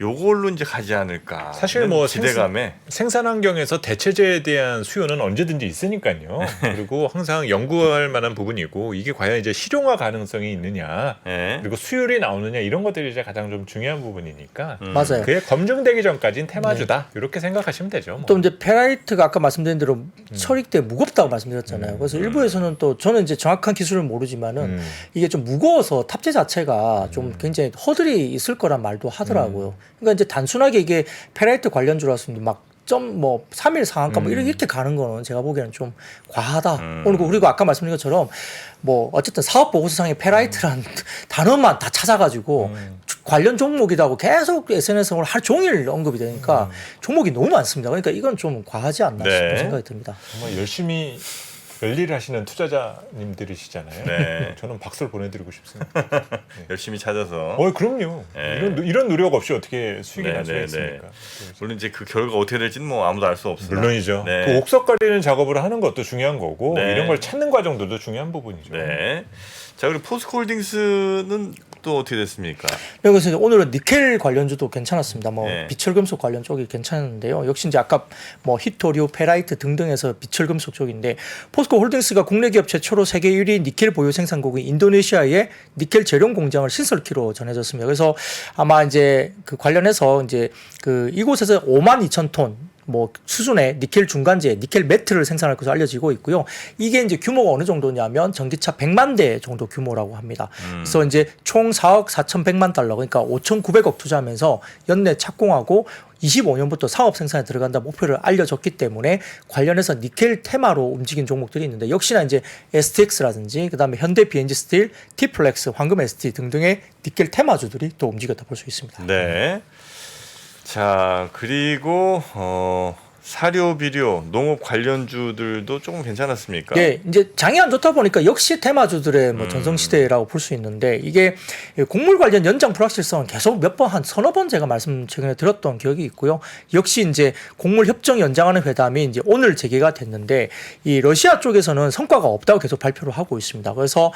요걸로 이제 가지 않을까. 사실 뭐 기대감에 생산 환경에서 대체재에 대한 수요는 언제든지 있으니까요. 그리고 항상 연구할 만한 부분이고 이게 과연 이제 실용화 가능성이 있느냐, 네. 그리고 수율이 나오느냐 이런 것들이 이제 가장 좀 중요한 부분이니까 맞아요. 그게 검증되기 전까지는 테마주다 이렇게 생각하시면 되죠. 뭐. 또 이제 페라이트가 아까 말씀드린 대로 처리 때 무겁다고 말씀드렸잖아요. 그래서 일부에서는 또 저는 이제 정확한 기술을 모르지만은 이게 좀 무거워서 탑재 자체가 좀 굉장히 허들이 있을 거란 말도 하더라고요. 그러니까 이제 단순하게 이게 페라이트 관련주라서 막 좀 뭐 3일 상한가 뭐 이렇게 가는 거는 제가 보기에는 좀 과하다. 오늘 그리고 아까 말씀드린 것처럼 뭐 어쨌든 사업 보고서상에 페라이트란 단어만 다 찾아가지고 관련 종목이라고 계속 SNS에 하루 종일 언급이 되니까 종목이 너무 많습니다. 그러니까 이건 좀 과하지 않나 싶은 네. 생각이 듭니다. 정말 열심히 열일을 하시는 투자자님들이시잖아요. 네. 저는 박수를 보내드리고 싶습니다. 열심히 찾아서 그럼요. 네. 이런 노력 없이 어떻게 수익이 네, 날 수가 네, 있습니까? 물론 이제 그 결과 어떻게 될지는 뭐 아무도 알 수 없습니다. 물론이죠. 네. 그 옥석 가리는 작업을 하는 것도 중요한 거고 네. 이런 걸 찾는 과정들도 중요한 부분이죠. 네. 자 그리고 포스코홀딩스는 또 어떻게 됐습니까? 그래서 이제 오늘은 니켈 관련주도 괜찮았습니다. 뭐 네. 비철금속 관련 쪽이 괜찮은데요. 역시 이제 아까 뭐 히토류, 페라이트 등등에서 비철금속 쪽인데 포스코홀딩스가 국내 기업 최초로 세계 1위 니켈 보유 생산국인 인도네시아의 니켈 재련 공장을 신설키로 전해졌습니다. 그래서 아마 이제 그 관련해서 이제 그 이곳에서 52,000톤 뭐 수준의 니켈 중간재, 니켈 매트를 생산할 것으로 알려지고 있고요. 이게 이제 규모가 어느 정도냐면 전기차 100만 대 정도 규모라고 합니다. 그래서 이제 총 4억 4,100만 달러, 그러니까 5,900억 투자하면서 연내 착공하고 25년부터 사업 생산에 들어간다 목표를 알려졌기 때문에 관련해서 니켈 테마로 움직인 종목들이 있는데 역시나 이제 STX라든지 그다음에 현대 BNG 스틸, T플렉스, 황금 ST 등등의 니켈 테마주들이 또 움직였다 볼 수 있습니다. 네. 자, 그리고 사료, 비료, 농업 관련주들도 조금 괜찮았습니까? 네, 이제 장이 안 좋다 보니까 역시 테마주들의 뭐 전성시대라고 볼 수 있는데 이게 곡물 관련 연장 불확실성은 계속 몇 번, 한 서너 번 제가 말씀 최근에 들었던 기억이 있고요. 역시 이제 곡물 협정 연장하는 회담이 이제 오늘 재개가 됐는데 이 러시아 쪽에서는 성과가 없다고 계속 발표를 하고 있습니다. 그래서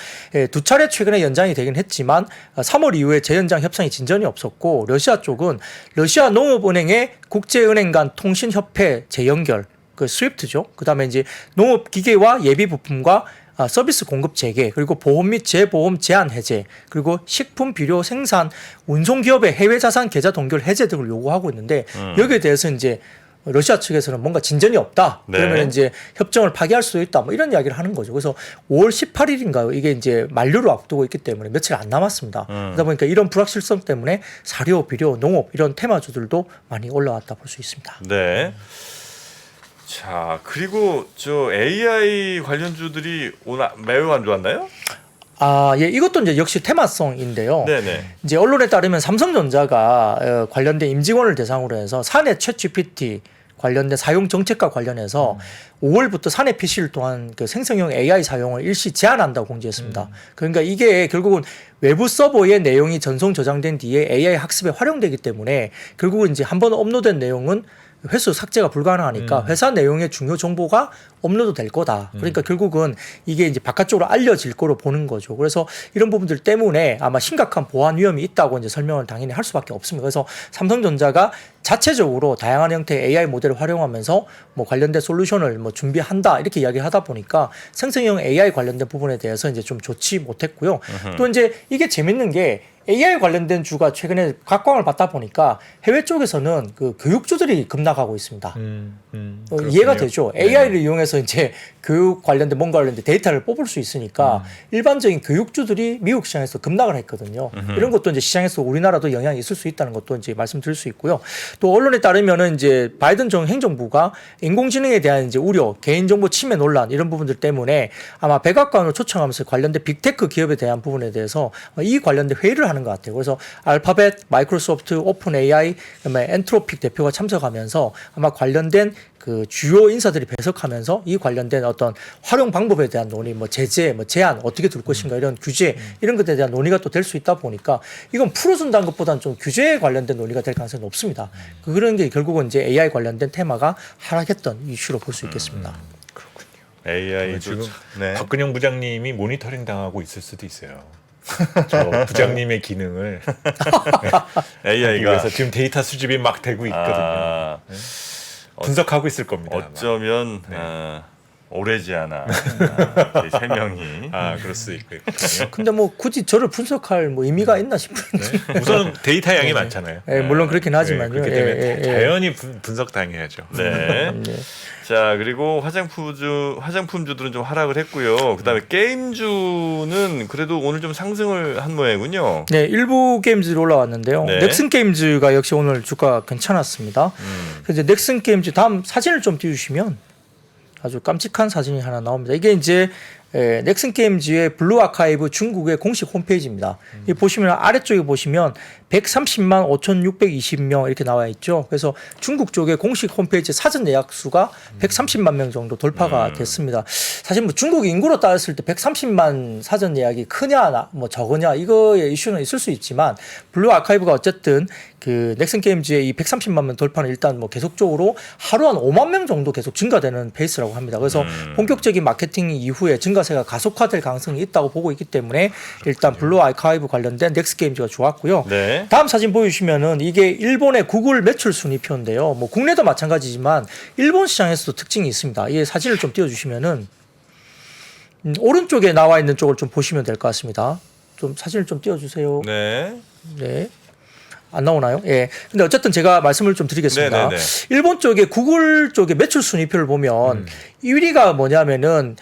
두 차례 최근에 연장이 되긴 했지만 3월 이후에 재연장 협상이 진전이 없었고 러시아 쪽은 러시아 농업은행의 국제은행 간 통신협회 재연결, 그 스위프트죠. 그다음에 이제 농업 기계와 예비 부품과 서비스 공급 재개, 그리고 보험 및 재보험 제한 해제, 그리고 식품 비료 생산 운송 기업의 해외 자산 계좌 동결 해제 등을 요구하고 있는데 여기에 대해서 이제 러시아 측에서는 뭔가 진전이 없다. 네. 그러면 이제 협정을 파기할 수도 있다. 뭐 이런 이야기를 하는 거죠. 그래서 5월 18일인가요? 이게 이제 만료를 앞두고 있기 때문에 며칠 안 남았습니다. 그러다 보니까 이런 불확실성 때문에 사료, 비료, 농업 이런 테마주들도 많이 올라왔다 볼 수 있습니다. 네. 자, 그리고 저 AI 관련주들이 오늘 매우 안 좋았나요? 예, 이것도 이제 역시 테마성인데요. 네네. 이제 언론에 따르면 삼성전자가 관련된 임직원을 대상으로 해서 사내 챗GPT 관련된 사용 정책과 관련해서 5월부터 사내 PC를 통한 그 생성형 AI 사용을 일시 제한한다고 공지했습니다. 그러니까 이게 결국은 외부 서버의 내용이 전송 저장된 뒤에 AI 학습에 활용되기 때문에 결국은 이제 한번 업로드된 내용은 회수 삭제가 불가능하니까 회사 내용의 중요 정보가 업로드 될 거다. 그러니까 결국은 이게 이제 바깥쪽으로 알려질 거로 보는 거죠. 그래서 이런 부분들 때문에 아마 심각한 보안 위험이 있다고 이제 설명을 당연히 할 수밖에 없습니다. 그래서 삼성전자가 자체적으로 다양한 형태의 AI 모델을 활용하면서 뭐 관련된 솔루션을 뭐 준비한다 이렇게 이야기를 하다 보니까 생성형 AI 관련된 부분에 대해서 이제 좀 좋지 못했고요. 또 이제 이게 재밌는 게 AI 관련된 주가 최근에 각광을 받다 보니까 해외 쪽에서는 그 교육주들이 급락하고 있습니다. 이해가 되죠. AI를 이용해서 이제 교육 관련된 뭔가 관련된 데이터를 뽑을 수 있으니까 일반적인 교육주들이 미국 시장에서 급락을 했거든요. 이런 것도 이제 시장에서 우리나라도 영향이 있을 수 있다는 것도 이제 말씀드릴 수 있고요. 또 언론에 따르면은 이제 바이든 행정부가 인공지능에 대한 이제 우려, 개인정보 침해 논란 이런 부분들 때문에 아마 백악관을 초청하면서 관련된 빅테크 기업에 대한 부분에 대해서 이 관련된 회의를 하는 것 같아요. 그래서 알파벳, 마이크로소프트, 오픈 AI, 그다음에 엔트로픽 대표가 참석하면서 아마 관련된 그 주요 인사들이 배석하면서 이 관련된 어떤 활용 방법에 대한 논의, 뭐 제재, 뭐 제한 어떻게 둘 것인가 이런 규제 이런 것에 대한 논의가 또 될 수 있다 보니까 이건 풀어준다는 것보다는 좀 규제에 관련된 논의가 될 가능성이 높습니다. 그런 게 결국은 이제 AI 관련된 테마가 하락했던 이슈로 볼 수 있겠습니다. AI도 지금 네. 박근영 부장님이 모니터링 당하고 있을 수도 있어요. 저 부장님의 기능을 AI가 위해서 지금 데이터 수집이 막 되고 있거든요. 분석하고 있을 겁니다. 어쩌면 오래지 않아 세 명이 그럴 수 있겠군요. 근데 뭐 굳이 저를 분석할 뭐 의미가 있나 싶은데. 우선 데이터 양이 많잖아요. 물론 그렇긴 하지만요. 그렇기 때문에 자연히 분석 당해야죠. 네. 자, 그리고 화장품주들은 좀 하락을 했고요. 그다음에 게임주는 그래도 오늘 좀 상승을 한 모양이군요. 네, 일부 게임즈로 올라왔는데요. 네. 넥슨 게임즈가 역시 오늘 주가 괜찮았습니다. 그래서 넥슨 게임즈 다음 사진을 좀 띄워주시면 아주 깜찍한 사진이 하나 나옵니다. 이게 이제 넥슨 게임즈의 블루 아카이브 중국의 공식 홈페이지입니다. 이 보시면 아래쪽에 보시면 130만 5,620명 이렇게 나와 있죠. 그래서 중국 쪽의 공식 홈페이지 사전 예약 수가 130만 명 정도 돌파가 됐습니다. 사실 뭐 중국 인구로 따졌을 때 130만 사전 예약이 크냐 뭐 적으냐 이거의 이슈는 있을 수 있지만 블루 아카이브가 어쨌든 그 넥슨 게임즈의 이 130만 명 돌파는 일단 뭐 계속적으로 하루 한 5만 명 정도 계속 증가되는 페이스라고 합니다. 그래서 본격적인 마케팅 이후에 증가세가 가속화될 가능성이 있다고 보고 있기 때문에 일단 블루 아카이브 관련된 넥슨 게임즈가 좋았고요. 네. 다음 사진 보여주시면은 이게 일본의 구글 매출 순위표인데요. 뭐 국내도 마찬가지지만 일본 시장에서도 특징이 있습니다. 이 사진을 좀 띄워주시면은 오른쪽에 나와 있는 쪽을 좀 보시면 될 것 같습니다. 좀 사진을 좀 띄워주세요. 네. 네. 안 나오나요? 예. 근데 어쨌든 제가 말씀을 좀 드리겠습니다. 네네네. 일본 쪽에 구글 쪽에 매출 순위표를 보면 1위가 뭐냐면은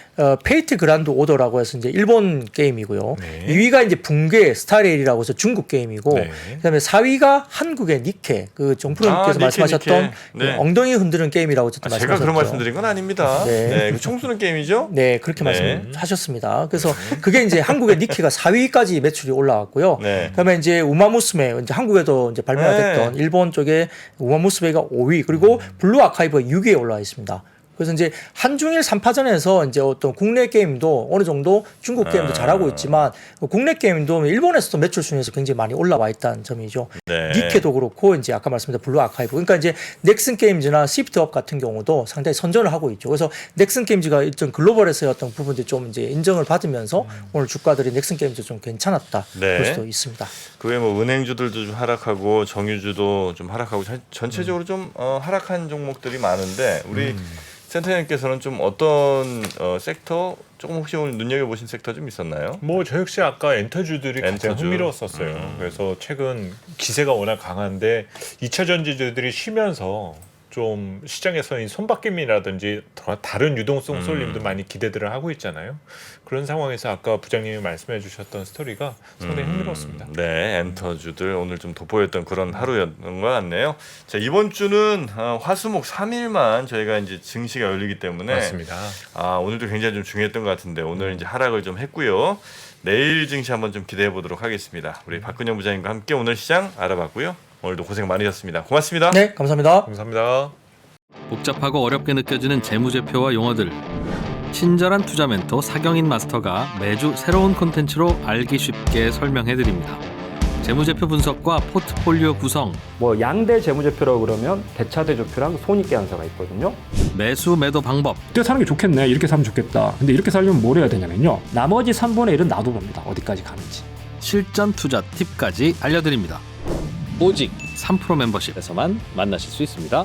페이트 그란드 오더라고 해서 이제 일본 게임이고요. 네. 2위가 이제 붕괴 스타레일이라고 해서 중국 게임이고 네. 그다음에 4위가 한국의 니케 그 정프로님께서 니케, 말씀하셨던 니케. 네. 그 엉덩이 흔드는 게임이라고 어쨌든 제가 말씀하셨죠. 그런 말씀드린 건 아닙니다. 네. 네. 그 총수는 게임이죠? 네, 그렇게 네. 말씀하셨습니다. 그래서 그게 이제 한국의 니케가 4위까지 매출이 올라왔고요. 네. 그다음에 이제 우마무스메 이제 한국에도 이제 발매가 네. 됐던 일본 쪽에 우마무스메가 5위 그리고 블루 아카이브가 6위에 올라와 있습니다. 그래서 이제 한중일 3파전에서 이제 어떤 국내 게임도 어느 정도 중국 게임도 잘하고 있지만 국내 게임도 일본에서도 매출 순위에서 굉장히 많이 올라와 있다는 점이죠. 네. 니케도 그렇고 이제 아까 말씀드린 블루 아카이브. 그러니까 이제 넥슨 게임즈나 시프트업 같은 경우도 상당히 선전을 하고 있죠. 그래서 넥슨 게임즈가 일정 글로벌에서의 어떤 부분들이 좀 이제 인정을 받으면서 오늘 주가들이 넥슨 게임즈 좀 괜찮았다 네. 볼 수도 있습니다. 그 외에 뭐 은행주들도 좀 하락하고 정유주도 좀 하락하고 전체적으로 좀 하락한 종목들이 많은데 우리 센터장님께서는 좀 어떤 섹터 조금 혹시 오늘 눈여겨보신 섹터 좀 있었나요? 뭐 저 역시 아까 엔터주들이 가장 엔터주. 흥미로웠었어요. 그래서 최근 기세가 워낙 강한데 2차 전지주들이 쉬면서 좀 시장에서는 손바뀜이라든지 다른 유동성 쏠림도 많이 기대들을 하고 있잖아요. 그런 상황에서 아까 부장님이 말씀해 주셨던 스토리가 상당히 흥미로웠습니다. 네, 엔터주들 오늘 좀 돋보였던 그런 하루였던 것 같네요. 자, 이번 주는 화수목 3일만 저희가 이제 증시가 열리기 때문에 맞습니다. 오늘도 굉장히 좀 중요했던 것 같은데 오늘 이제 하락을 좀 했고요. 내일 증시 한번 좀 기대해 보도록 하겠습니다. 우리 박근영 부장님과 함께 오늘 시장 알아봤고요. 오늘도 고생 많으셨습니다. 고맙습니다. 네, 감사합니다. 감사합니다. 복잡하고 어렵게 느껴지는 재무제표와 용어들. 친절한 투자 멘토 사경인 마스터가 매주 새로운 콘텐츠로 알기 쉽게 설명해드립니다. 재무제표 분석과 포트폴리오 구성, 뭐 양대 재무제표라고 그러면 대차대조표랑 손익계산서가 있거든요. 매수 매도 방법, 이때 사는 게 좋겠네. 이렇게 사면 좋겠다. 근데 이렇게 살려면 뭘 해야 되냐면요. 나머지 3분의 1은 놔둬봅니다. 어디까지 가는지. 실전 투자 팁까지 알려드립니다. 오직 3프로 멤버십에서만 만나실 수 있습니다.